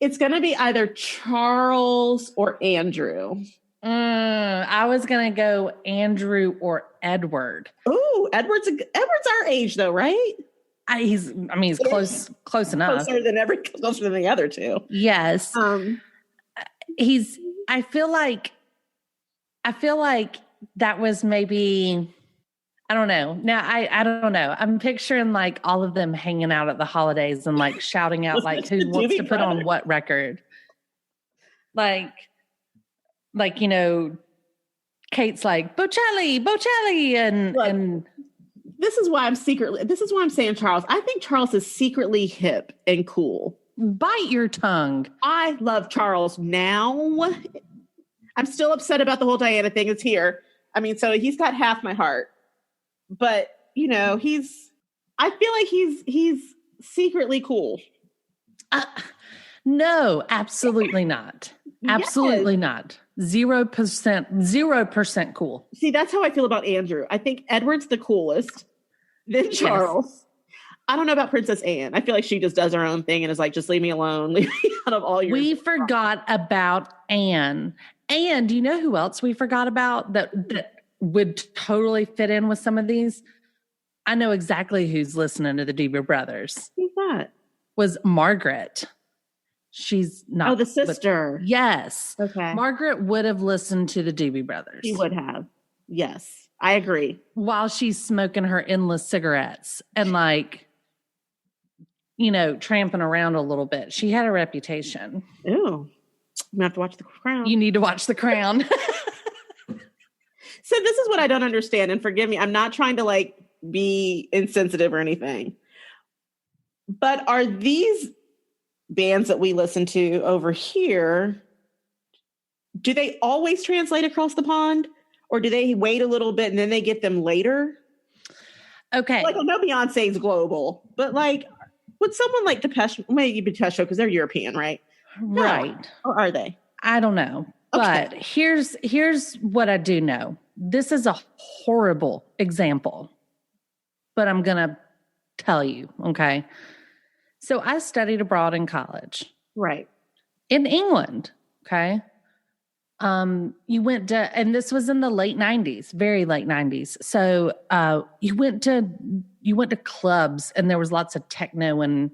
F: it's going to be either Charles or Andrew.
E: I was going to go Andrew or Edward.
F: Ooh, Edward's our age though, right?
E: He's close enough.
F: Closer than the other two.
E: Yes. I feel like that was maybe, I don't know. Now I don't know. I'm picturing like all of them hanging out at the holidays and like shouting out like who wants to put on what record. Like, you know, Kate's like Bocelli, and
F: this is why I'm saying Charles. I think Charles is secretly hip and cool.
E: Bite your tongue.
F: I love Charles now. I'm still upset about the whole Diana thing. It's here. I mean, so he's got half my heart. But, you know, I feel like he's secretly cool.
E: No, absolutely not. Absolutely not. 0% cool.
F: See, that's how I feel about Andrew. I think Edward's the coolest. Then Charles. Yes. I don't know about Princess Anne. I feel like she just does her own thing and is like, just leave me alone. Leave me out of all your...
E: We forgot about Anne. And do you know who else we forgot about that would totally fit in with some of these? I know exactly who's listening to the Doobie Brothers.
F: Who's that?
E: Was Margaret. She's not...
F: Oh, the sister.
E: Yes.
F: Okay.
E: Margaret would have listened to the Doobie Brothers.
F: She would have. Yes. I agree.
E: While she's smoking her endless cigarettes and like... you know, tramping around a little bit. She had a reputation.
F: Ooh. I'm going to have to watch The Crown.
E: You need to watch The Crown.
F: So this is what I don't understand, and forgive me, I'm not trying to like be insensitive or anything. But are these bands that we listen to over here, do they always translate across the pond? Or do they wait a little bit and then they get them later?
E: Okay.
F: Like I know Beyonce's global, but like would someone like maybe Depeche because they're European, right?
E: Right.
F: No. Or are they?
E: I don't know. Okay. But here's what I do know. This is a horrible example, but I'm going to tell you, okay? So I studied abroad in college.
F: Right.
E: In England, okay? You went to, and this was in the late 90s, very late 90s. So you went to clubs and there was lots of techno and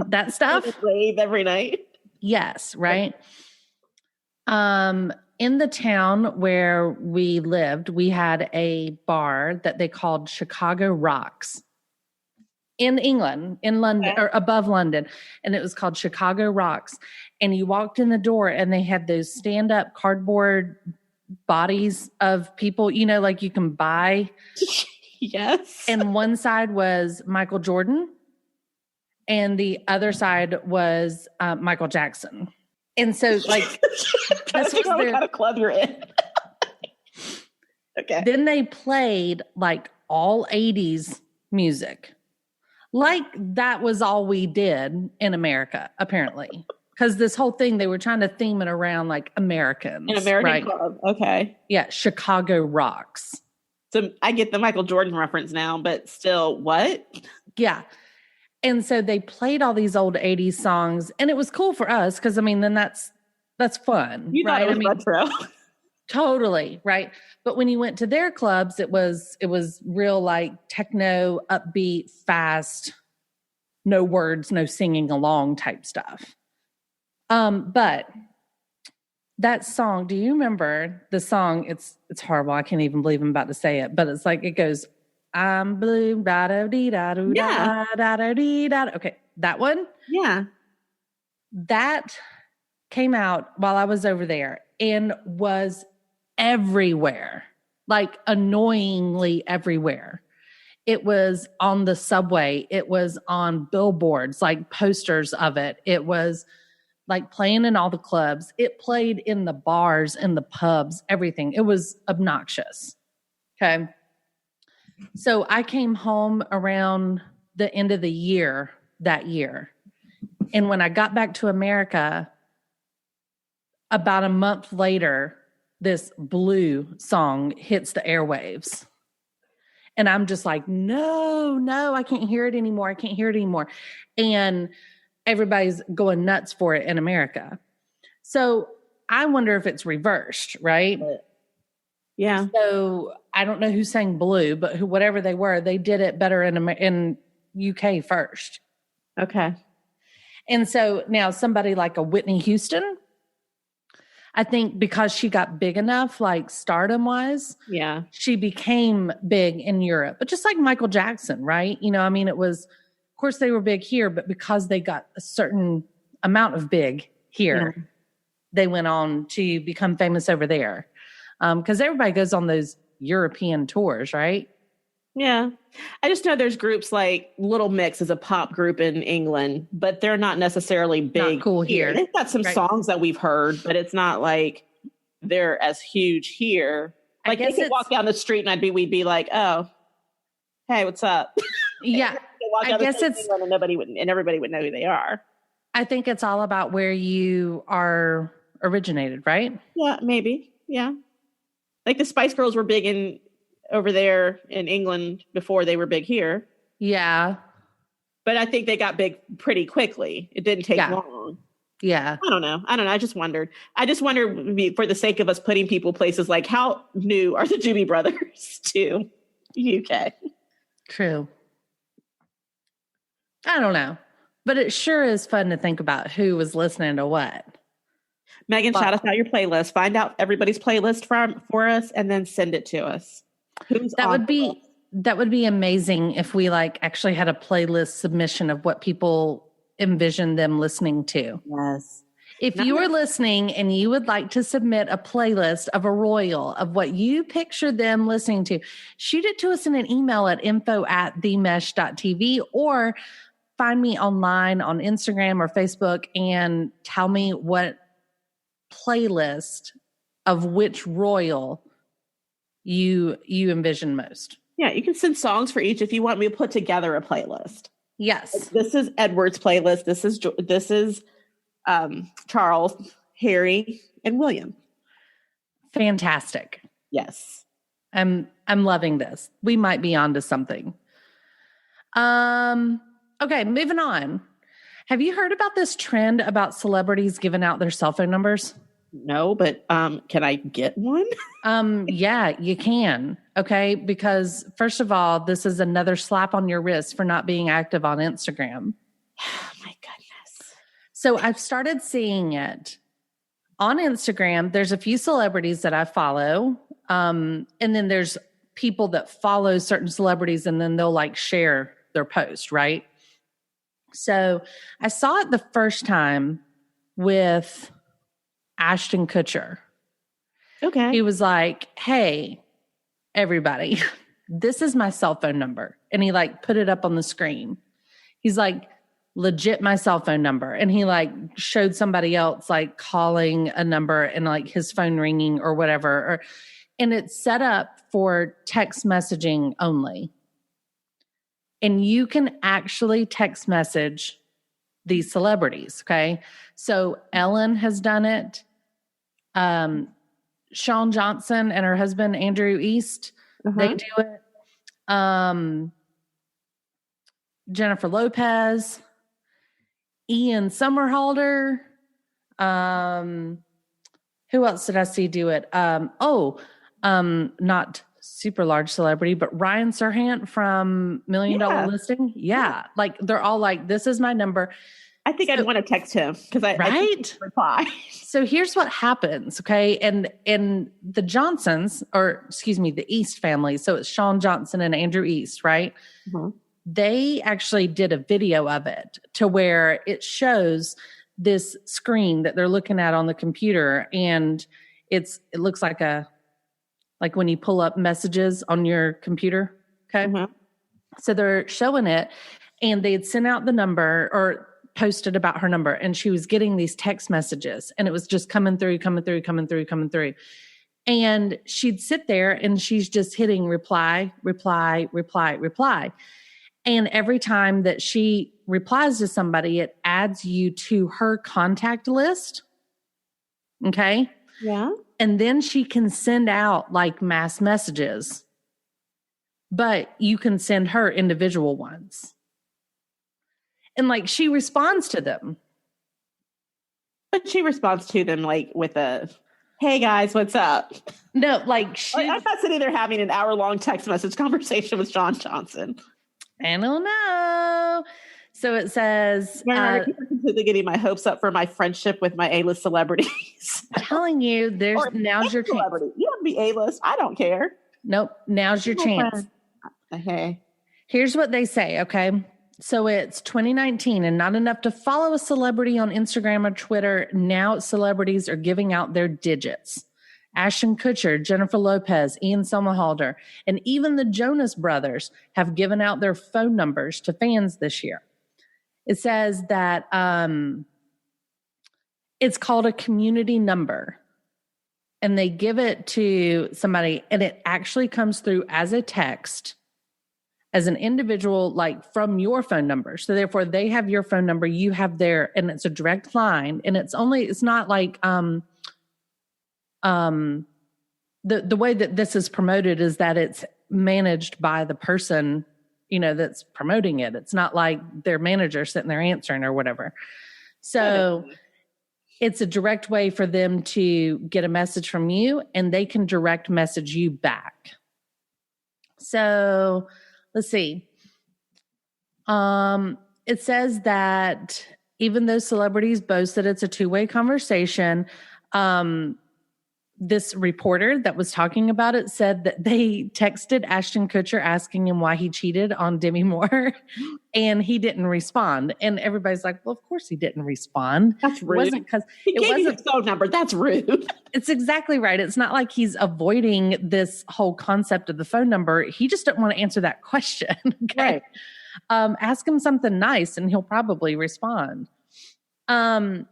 E: that stuff.
F: Wave every night.
E: Yes, right. In the town where we lived, we had a bar that they called Chicago Rocks. In England, in London, or above London, and it was called Chicago Rocks. And you walked in the door and they had those stand-up cardboard bodies of people, you know, like you can buy.
F: Yes.
E: And one side was Michael Jordan and the other side was Michael Jackson. And so like,
F: that's what kind of club you're in. Okay.
E: Then they played like all 80s music. Like that was all we did in America, apparently. Because this whole thing, they were trying to theme it around like Americans.
F: An American club. Okay.
E: Yeah, Chicago Rocks.
F: So I get the Michael Jordan reference now, but still, what?
E: Yeah. And so they played all these old 80s songs, and it was cool for us because, I mean, then that's fun.
F: You
E: right?
F: thought it was retro.
E: Totally, right? But when you went to their clubs, it was real like techno, upbeat, fast, no words, no singing along type stuff. But that song, do you remember the song? It's horrible. I can't even believe I'm about to say it, but it's like it goes, I'm blue, da da dee da da da da dee da. Okay, that one.
F: Yeah,
E: that came out while I was over there and was everywhere, like annoyingly everywhere. It was on the subway. It was on billboards, like posters of it. It was like playing in all the clubs. It played in the bars, in the pubs, everything. It was obnoxious. Okay. So I came home around the end of the year that year. And when I got back to America, about a month later, this Blue song hits the airwaves. And I'm just like, no, I can't hear it anymore. I can't hear it anymore. And everybody's going nuts for it in America. So I wonder if it's reversed, right?
F: Yeah.
E: So I don't know who sang Blue, but whatever they were, they did it better in UK first.
F: Okay.
E: And so now somebody like a Whitney Houston, I think because she got big enough, like stardom wise,
F: Yeah,
E: she became big in Europe. But just like Michael Jackson, right? You know, I mean, it was, of course, they were big here, but because they got a certain amount of big here, they went on to become famous over there. Because everybody goes on those European tours, right?
F: yeah. I just know there's groups like Little Mix is a pop group in England, but they're not necessarily big.
E: Not cool here.
F: They've got some songs that we've heard, but it's not like they're as huge here. Like they could walk down the street and we'd be like, oh, hey, what's up?
E: Yeah. I guess it's,
F: and everybody would know who they are.
E: I think it's all about where you are originated, right?
F: Yeah, maybe. Yeah. Like the Spice Girls were big over there in England before they were big here.
E: Yeah.
F: But I think they got big pretty quickly. It didn't take long.
E: Yeah.
F: I don't know. I just wondered. I just wonder, for the sake of us putting people places, like how new are the Doobie Brothers to UK?
E: True. I don't know. But it sure is fun to think about who was listening to what.
F: Meghan, shout us out your playlist. Find out everybody's playlist for us and then send it to us. That
E: would be amazing if we like actually had a playlist submission of what people envision them listening to.
F: Yes.
E: If you are listening and you would like to submit a playlist of a royal of what you picture them listening to, shoot it to us in an email at info@themesh.tv or find me online on Instagram or Facebook and tell me what playlist of which royal you envision most.
F: Yeah, you can send songs for each if you want me to put together a playlist.
E: Yes.
F: This is Edward's playlist. This is Charles, Harry, and William.
E: Fantastic.
F: Yes.
E: I'm loving this. We might be onto something. Okay, moving on. Have you heard about this trend about celebrities giving out their cell phone numbers?
F: No, but can I get one?
E: Yeah, you can. Okay, because first of all, this is another slap on your wrist for not being active on Instagram.
F: Oh my goodness.
E: So I've started seeing it on Instagram. There's a few celebrities that I follow. And then there's people that follow certain celebrities and then they'll like share their post, right? So I saw it the first time with Ashton Kutcher.
F: Okay.
E: He was like, hey, everybody, this is my cell phone number. And he like put it up on the screen. He's like, legit my cell phone number. And he like showed somebody else like calling a number and like his phone ringing or whatever. And it's set up for text messaging only. And you can actually text message these celebrities. Okay. So Ellen has done it. Shawn Johnson and her husband, Andrew East, they do it. Jennifer Lopez, Ian Somerhalder. Who else did I see do it? Not super large celebrity, but Ryan Serhant from $1 Million Listing. Yeah. Like they're all like, this is my number.
F: I think I'd want to text him because I reply.
E: So here's what happens. Okay. And the Johnsons, or excuse me, the East family. So it's Shawn Johnson and Andrew East, right? Mm-hmm. They actually did a video of it to where it shows this screen that they're looking at on the computer. And it looks like when you pull up messages on your computer. Okay. Mm-hmm. So they're showing it and they'd sent out the number or posted about her number and she was getting these text messages and it was just coming through. And she'd sit there and she's just hitting reply. And every time that she replies to somebody, it adds you to her contact list. Okay.
F: Yeah.
E: And then she can send out like mass messages but you can send her individual ones. And like she responds to them.
F: But she responds to them like with a, hey guys, what's up?
E: No, like
F: I'm not sitting there having an hour-long text message conversation with Sean Johnson.
E: I don't know. So it says,
F: you're completely getting my hopes up for my friendship with my A-list celebrities.
E: I'm telling you, now's your chance.
F: You don't be A-list. I don't care.
E: Nope. Now's your chance.
F: Okay.
E: Here's what they say. Okay. So it's 2019 and not enough to follow a celebrity on Instagram or Twitter. Now celebrities are giving out their digits. Ashton Kutcher, Jennifer Lopez, Ian Somerhalder, and even the Jonas Brothers have given out their phone numbers to fans this year. It says that it's called a community number, and they give it to somebody, and it actually comes through as a text as an individual, like from your phone number. So therefore they have your phone number, you have their, and it's a direct line, and it's not like the way that this is promoted is that it's managed by the person, that's promoting it. It's not like their manager sitting there answering or whatever. So it's a direct way for them to get a message from you, and they can direct message you back. So let's see. It says that even though celebrities boast that it's a two-way conversation, this reporter that was talking about it said that they texted Ashton Kutcher asking him why he cheated on Demi Moore, and he didn't respond. And everybody's like, well, of course he didn't respond.
F: That's rude. He gave you his phone number. That's rude.
E: It's exactly right. It's not like he's avoiding this whole concept of the phone number. He just didn't want to answer that question. Okay? Right. Ask him something nice and he'll probably respond. But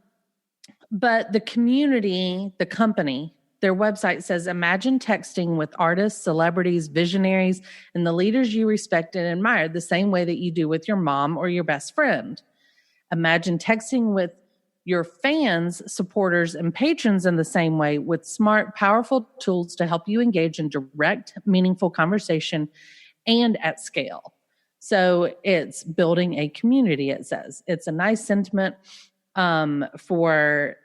E: the community, the company, their website says, imagine texting with artists, celebrities, visionaries, and the leaders you respect and admire the same way that you do with your mom or your best friend. Imagine texting with your fans, supporters, and patrons in the same way with smart, powerful tools to help you engage in direct, meaningful conversation and at scale. So it's building a community, it says. It's a nice sentiment for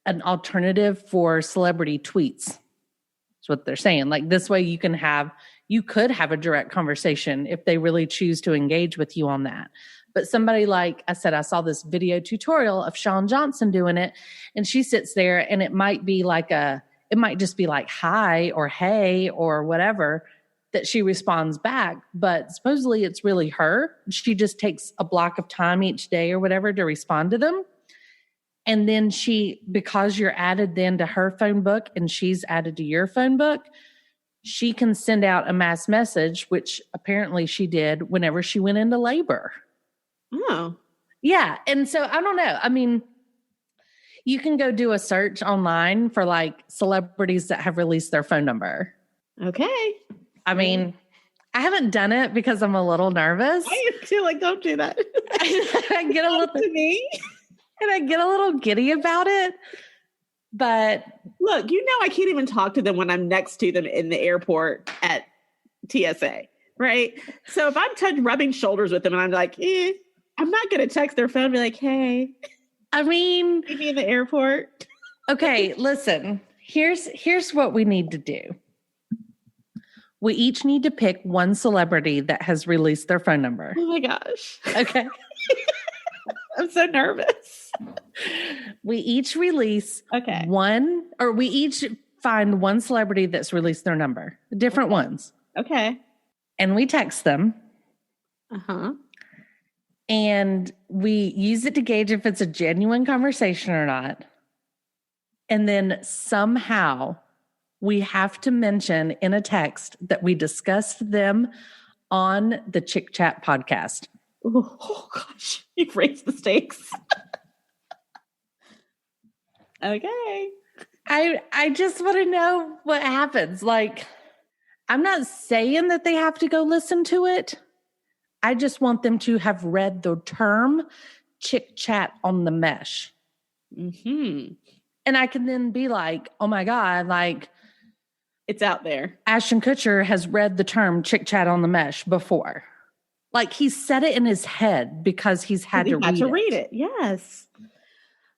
E: an alternative for celebrity tweets. That's what they're saying. Like this way you could have a direct conversation if they really choose to engage with you on that. But somebody, like I said, I saw this video tutorial of Sean Johnson doing it, and she sits there and it might just be like hi or hey or whatever that she responds back. But supposedly it's really her. She just takes a block of time each day or whatever to respond to them. And then because you're added then to her phone book and she's added to your phone book, she can send out a mass message, which apparently she did whenever she went into labor.
F: Oh.
E: Yeah. And so I don't know. I mean, you can go do a search online for like celebrities that have released their phone number.
F: Okay.
E: I mean, I haven't done it because I'm a little nervous.
F: I feel like, don't do that.
E: I get a little
F: to me.
E: And I get a little giddy about it. But
F: look, I can't even talk to them when I'm next to them in the airport at TSA, right? So if I'm rubbing shoulders with them and I'm like, I'm not going to text their phone and be like, hey.
E: I mean.
F: Maybe in the airport.
E: Okay, listen. Here's what we need to do. We each need to pick one celebrity that has released their phone number.
F: Oh my gosh.
E: Okay.
F: I'm so nervous.
E: We each release we each find one celebrity that's released their number, different ones.
F: Okay.
E: And we text them.
F: Uh-huh.
E: And we use it to gauge if it's a genuine conversation or not. And then somehow we have to mention in a text that we discussed them on the Chick Chat podcast.
F: Oh gosh, you've raised the stakes. Okay.
E: I just want to know what happens. Like, I'm not saying that they have to go listen to it. I just want them to have read the term Chick Chat on the mesh.
F: Mm-hmm.
E: And I can then be like, oh my God, like,
F: It's out there.
E: Ashton Kutcher has read the term chick chat on the mesh before. Like he said it in his head because he's had to read it.
F: Yes.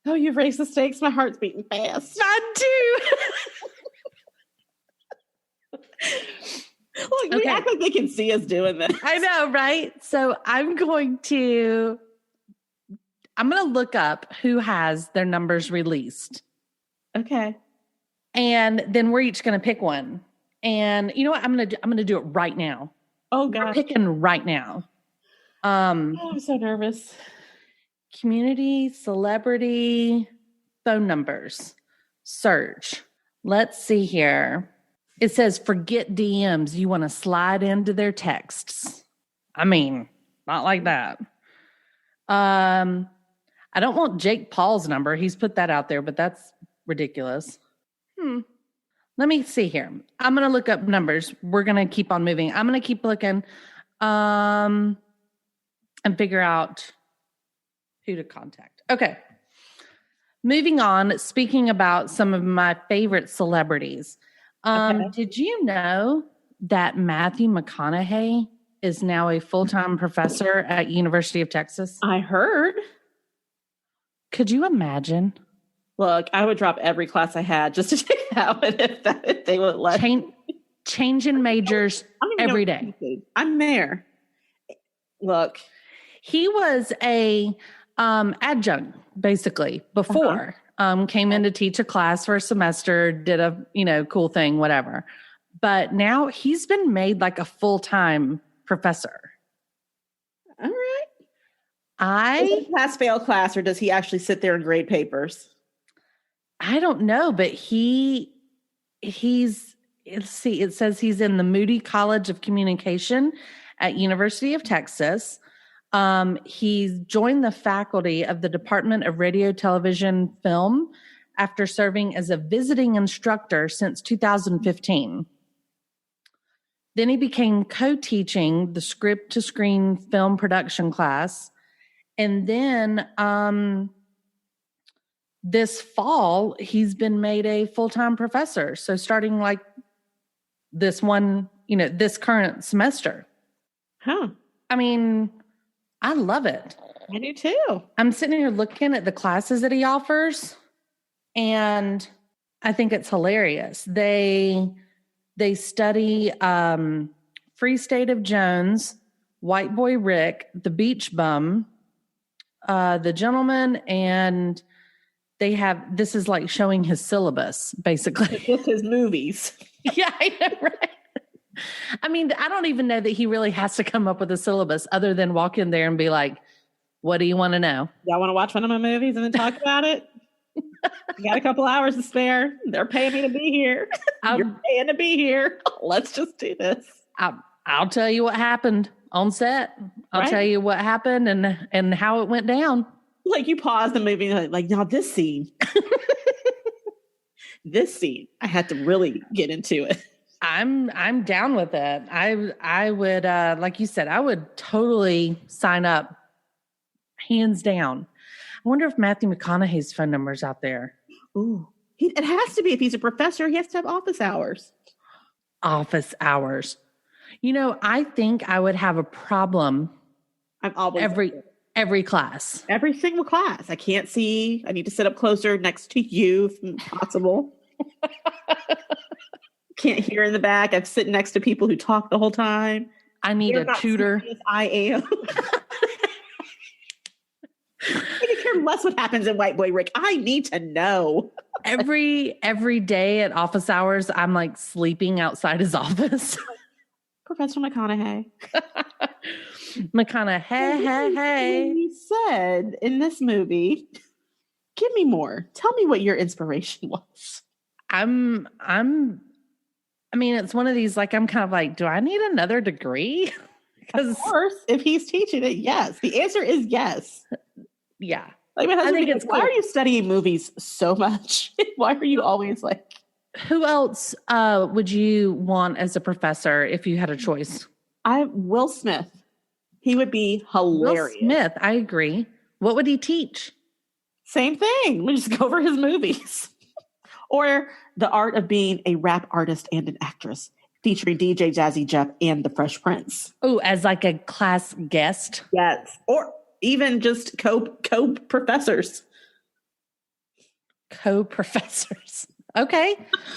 F: Oh, you've raised the stakes. My heart's beating fast.
E: I do.
F: Look, we act like they can see us doing this.
E: I know, right? So I'm going to look up who has their numbers released.
F: Okay.
E: And then we're each going to pick one. And you know what? I'm going to do it right now.
F: Oh God.
E: We're picking right now.
F: I'm so nervous.
E: Community, celebrity, phone numbers. Search. Let's see here. It says, forget DMs. You want to slide into their texts. I mean, not like that. I don't want Jake Paul's number. He's put that out there, but that's ridiculous. Let me see here. I'm going to look up numbers. We're going to keep on moving. I'm going to keep looking and figure out who to contact. Okay. Moving on. Speaking about some of my favorite celebrities. Did you know that Matthew McConaughey is now a full-time professor at University of Texas?
F: I heard.
E: Could you imagine?
F: Look, I would drop every class I had just to take that one if they would let me.
E: Changing majors every day.
F: I'm there. Look.
E: He was a adjunct, basically, before. Came in to teach a class for a semester, did a, cool thing, whatever. But now he's been made like a full-time professor.
F: All right. Is it a pass-fail class, or does he actually sit there and grade papers?
E: I don't know, but he's, let's see, it says he's in the Moody College of Communication at University of Texas. He's joined the faculty of the Department of Radio, Television, Film after serving as a visiting instructor since 2015. Then he became co-teaching the script-to-screen film production class. And then this fall, he's been made a full-time professor. So starting like this current semester.
F: Huh.
E: I mean, I love it.
F: I do too.
E: I'm sitting here looking at the classes that he offers, and I think it's hilarious. They study Free State of Jones, White Boy Rick, The Beach Bum, The Gentleman, and this is like showing his syllabus, basically.
F: Just his movies.
E: Yeah, I know, right? I mean, I don't even know that he really has to come up with a syllabus other than walk in there and be like, what do you want to know?
F: Y'all want to watch one of my movies and then talk about it? You got a couple hours to spare. They're paying me to be here. You're paying to be here. Let's just do this.
E: I'll tell you what happened on set. I'll tell you what happened and how it went down.
F: Like you pause the movie and like, now this scene. This scene, I had to really get into it.
E: I'm down with it. I would like you said, I would totally sign up, hands down. I wonder if Matthew McConaughey's phone number is out there.
F: Ooh, it has to be. If he's a professor, he has to have office hours.
E: Office hours. I think I would have a problem.
F: I'm always
E: every class,
F: every single class. I can't see. I need to sit up closer next to you, if possible. Can't hear in the back. I'm sitting next to people who talk the whole time.
E: I need a tutor.
F: I am. I could care less what happens in White Boy Rick. I need to know. Every day at office hours, I'm like sleeping outside his office. Professor McConaughey.
E: McConaughey.
F: You said in this movie, give me more. Tell me what your inspiration was.
E: I mean, it's one of these, like, I'm kind of like, do I need another degree?
F: Of course, if he's teaching it, yes. The answer is yes.
E: Yeah.
F: Like my husband, it's why are you studying movies so much? Why are you always like?
E: Who else would you want as a professor if you had a choice?
F: Will Smith. He would be hilarious.
E: Will Smith, I agree. What would he teach?
F: Same thing. We just go over his movies. Or The Art of Being a Rap Artist and an Actress, featuring DJ Jazzy Jeff and the Fresh Prince.
E: Oh, as like a class guest?
F: Yes. Or even just co-professors.
E: Co-professors. Okay.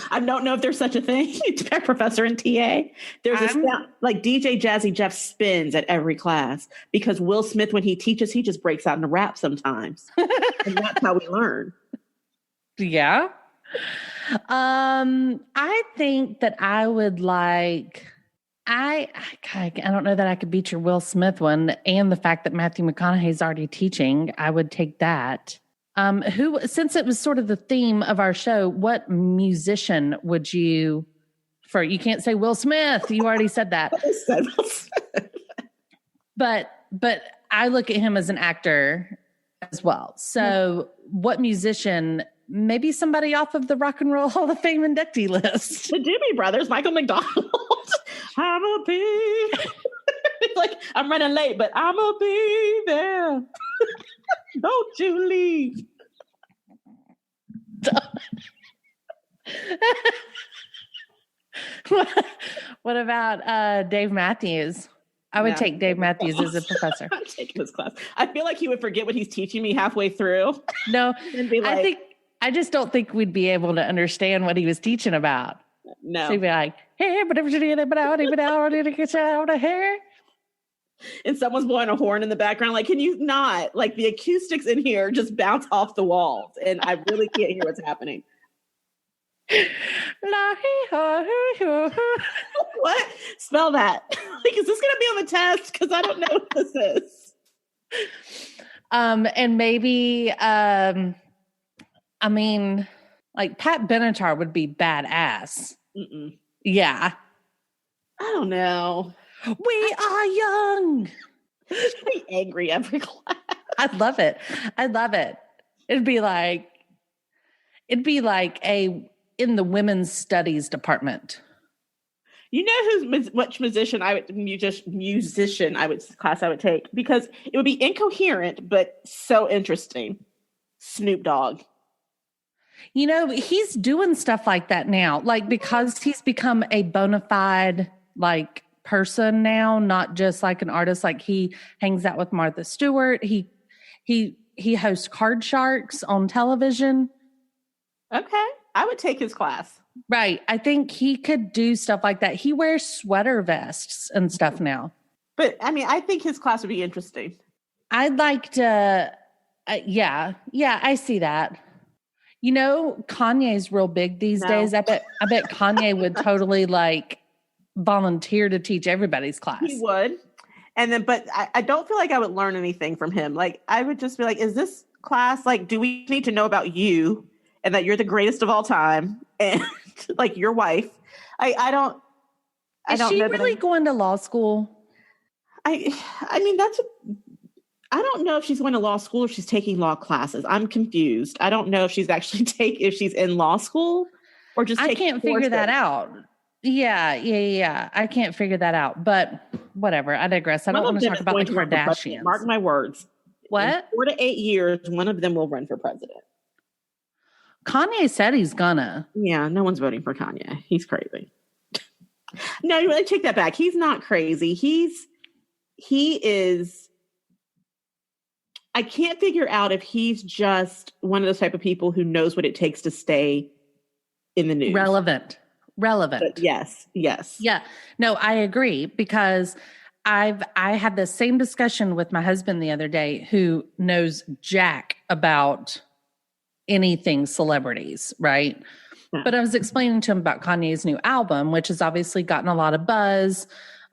F: I don't know if there's such a thing. Professor and TA. There's like DJ Jazzy Jeff spins at every class because Will Smith, when he teaches, he just breaks out into rap sometimes. And that's how we learn.
E: Yeah. I think that I would like, I don't know that I could beat your Will Smith one, and the fact that Matthew McConaughey's already teaching, I would take that. Since it was sort of the theme of our show, what musician would you can't say Will Smith. You already said that.
F: I said Will Smith.
E: But I look at him as an actor as well. So what musician, maybe somebody off of the Rock and Roll Hall of Fame inductee list?
F: The Doobie Brothers, Michael McDonald. I'm a be. Like, I'm running late, but I'm a be there. Don't you leave.
E: What about Dave Matthews? I would take Dave Matthews as a professor.
F: I'm taking his class. I feel like he would forget what he's teaching me halfway through.
E: No,
F: and be like,
E: I just don't think we'd be able to understand what he was teaching about.
F: No.
E: So he'd be like, hey, but here.
F: And someone's blowing a horn in the background. Like, can you not? Like, the acoustics in here just bounce off the walls, and I really can't hear what's happening. What? Spell that. Like, is this going to be on the test? Because I don't know what this is.
E: And maybe, like Pat Benatar would be badass.
F: Mm-mm.
E: Yeah.
F: I don't know.
E: We are young.
F: She'd be angry every class.
E: I'd love it. It'd be like in the women's studies department.
F: You know which musician I would take, because it would be incoherent but so interesting. Snoop Dogg.
E: You know, he's doing stuff like that now, like, because he's become a bona fide like person now, not just like an artist. Like, he hangs out with Martha Stewart. He hosts Card Sharks on television.
F: Okay, I would take his class.
E: Right. I think he could do stuff like that. He wears sweater vests and stuff now.
F: But I mean, I think his class would be interesting.
E: I'd like to, yeah, I see that. You know, Kanye's real big these days. I bet Kanye would totally like volunteer to teach everybody's class.
F: He would. And then, but I don't feel like I would learn anything from him. Like, I would just be like, is this class, like, do we need to know about you and that you're the greatest of all time and like your wife? I don't
E: Is she really going to law school?
F: I mean, I don't know if she's going to law school or she's taking law classes. I'm confused. I don't know if she's actually if she's in law school or just
E: I can't figure that out. Yeah. I can't figure that out. But whatever. I digress. I don't want to talk about the Kardashians.
F: Mark my words.
E: What?
F: In 4 to 8 years, one of them will run for president.
E: Kanye said he's gonna.
F: Yeah, no one's voting for Kanye. He's crazy. No, you really take that back. He's not crazy. He is. I can't figure out if he's just one of those type of people who knows what it takes to stay in the news.
E: Relevant.
F: But yes.
E: Yeah. No, I agree, because I had the same discussion with my husband the other day, who knows jack about anything celebrities, right? Yeah. But I was explaining to him about Kanye's new album, which has obviously gotten a lot of buzz,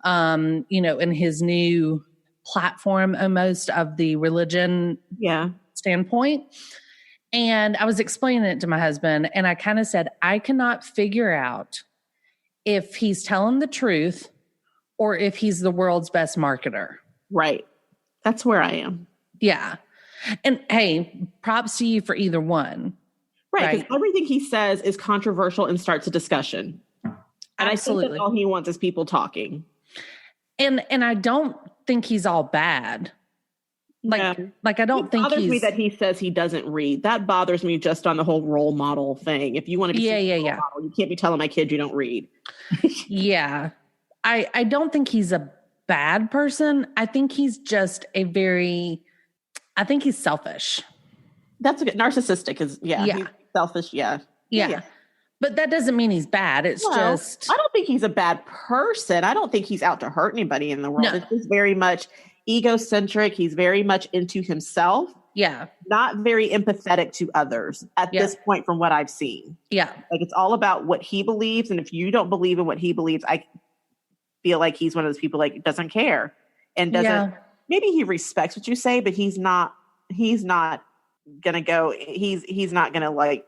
E: in his new platform almost of the religion standpoint. And I was explaining it to my husband, and I kind of said, I cannot figure out if he's telling the truth or if he's the world's best marketer.
F: Right. That's where I am.
E: Yeah. And hey, props to you for either one.
F: Right. Because everything he says is controversial and starts a discussion. And
E: absolutely.
F: I think that's all he wants is people talking.
E: And I don't think he's all bad. Like I don't think
F: bothers me that he says he doesn't read. That bothers me just on the whole role model thing. If you want to be role model, you can't be telling my kid you don't read.
E: Yeah. I don't think he's a bad person. I think he's just I think he's selfish.
F: That's a good narcissistic he's selfish. Yeah.
E: But that doesn't mean he's bad. It's just,
F: I don't think he's a bad person. I don't think he's out to hurt anybody in the world. No. It's just very much egocentric. He's very much into himself.
E: Yeah.
F: Not very empathetic to others at this point from what I've seen.
E: Yeah.
F: Like it's all about what he believes. And if you don't believe in what he believes, I feel like he's one of those people like doesn't care and doesn't, maybe he respects what you say, but he's not gonna go, he's not gonna like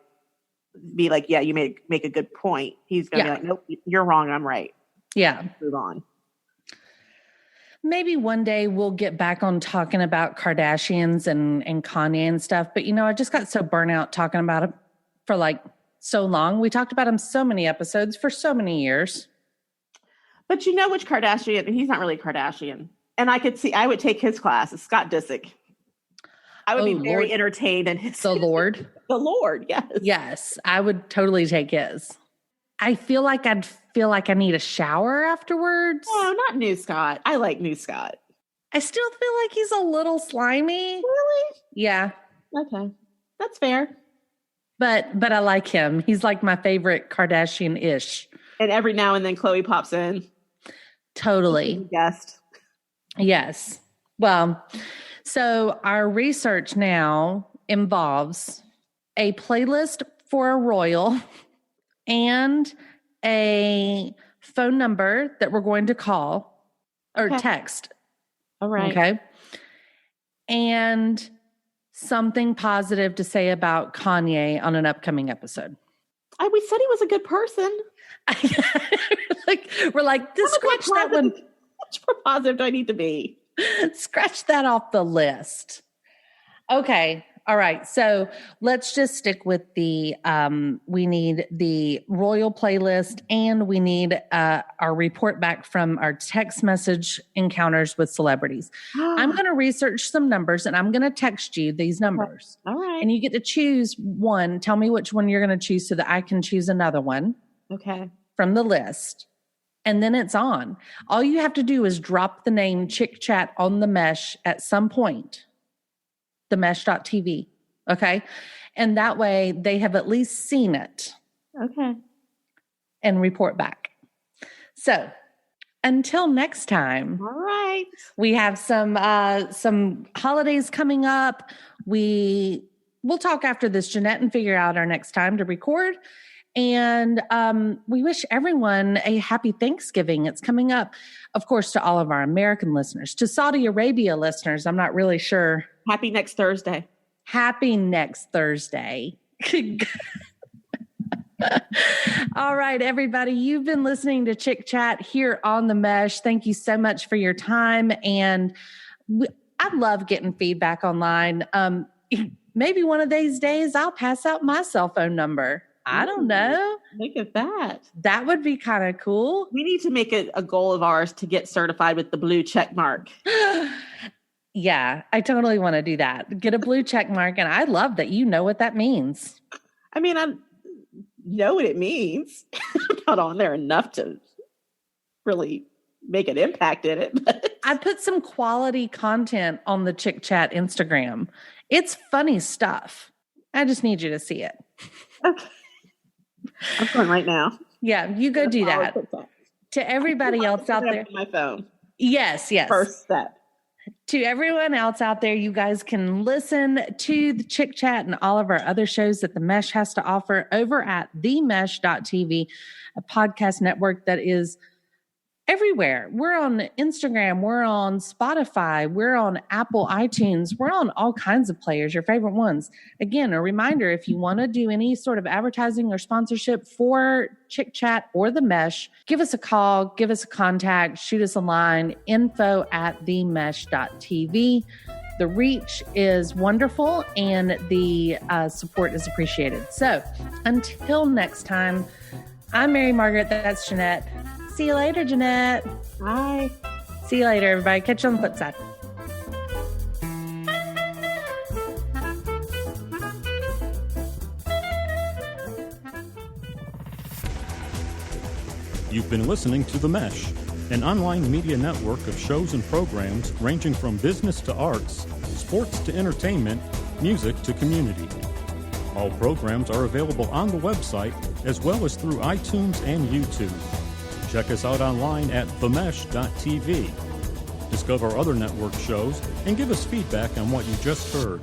F: be like, yeah, you make a good point. He's gonna be like, nope, you're wrong, I'm right.
E: Yeah.
F: Move on.
E: Maybe one day we'll get back on talking about Kardashians and Kanye and stuff. But, I just got so burnt out talking about it for like so long. We talked about him so many episodes for so many years.
F: But you know which Kardashian? He's not really Kardashian. And I would take his class. It's Scott Disick. I would be very entertained in his.
E: The Lord?
F: The Lord, yes.
E: Yes, I would totally take his. I feel like I need a shower afterwards.
F: No, not new Scott. I like new Scott.
E: I still feel like he's a little slimy.
F: Really?
E: Yeah.
F: Okay. That's fair.
E: But I like him. He's like my favorite Kardashian-ish.
F: And every now and then Khloe pops in.
E: Totally.
F: Guest.
E: Yes. Well, so our research now involves a playlist for a royal and a phone number that we're going to call or text.
F: All right.
E: Okay. And something positive to say about Kanye on an upcoming episode.
F: We said he was a good person.
E: We're like, scratch that one.
F: How much more positive do I need to be?
E: Scratch that off the list. Okay. All right. So let's just stick with we need the royal playlist and we need our report back from our text message encounters with celebrities. I'm going to research some numbers and I'm going to text you these numbers.
F: All right.
E: And you get to choose one. Tell me which one you're going to choose so that I can choose another one.
F: Okay.
E: From the list. And then it's on. All you have to do is drop the name Chick Chat on the mesh at some point. themesh.tv. Okay. And that way they have at least seen it.
F: Okay.
E: And report back. So until next time.
F: All right.
E: We have some holidays coming up. We'll talk after this, Janette, and figure out our next time to record. And we wish everyone a happy Thanksgiving. It's coming up, of course, to all of our American listeners. To Saudi Arabia listeners, I'm not really sure.
F: Happy next Thursday.
E: Happy next Thursday. All right, everybody. You've been listening to Chick Chat here on The Mesh. Thank you so much for your time. And I love getting feedback online. Maybe one of these days I'll pass out my cell phone number. I don't know.
F: Look at that.
E: That would be kind of cool.
F: We need to make it a goal of ours to get certified with the blue check mark.
E: Yeah, I totally want to do that. Get a blue check mark. And I love that you know what that means.
F: I mean, I know what it means. I'm not on there enough to really make an impact in it. But
E: I put some quality content on the Chick Chat Instagram. It's funny stuff. I just need you to see it.
F: Okay. I'm going right now.
E: Yeah, you go do that. To everybody else out there.
F: My phone.
E: Yes.
F: First step.
E: To everyone else out there, you guys can listen to the Chick Chat and all of our other shows that The Mesh has to offer over at themesh.tv, a podcast network that is everywhere. We're on Instagram. We're on Spotify. We're on Apple iTunes. We're on all kinds of players, your favorite ones. Again, a reminder, if you want to do any sort of advertising or sponsorship for Chick Chat or The Mesh, give us a call, give us a contact, shoot us a line, info@themesh.tv. The reach is wonderful and the support is appreciated. So until next time, I'm Mary Margaret. That's Janette. See you later, Janette.
F: Bye.
E: See you later, everybody. Catch you on the flip side.
A: You've been listening to The Mesh, an online media network of shows and programs ranging from business to arts, sports to entertainment, music to community. All programs are available on the website as well as through iTunes and YouTube. Check us out online at themesh.tv. Discover other network shows and give us feedback on what you just heard.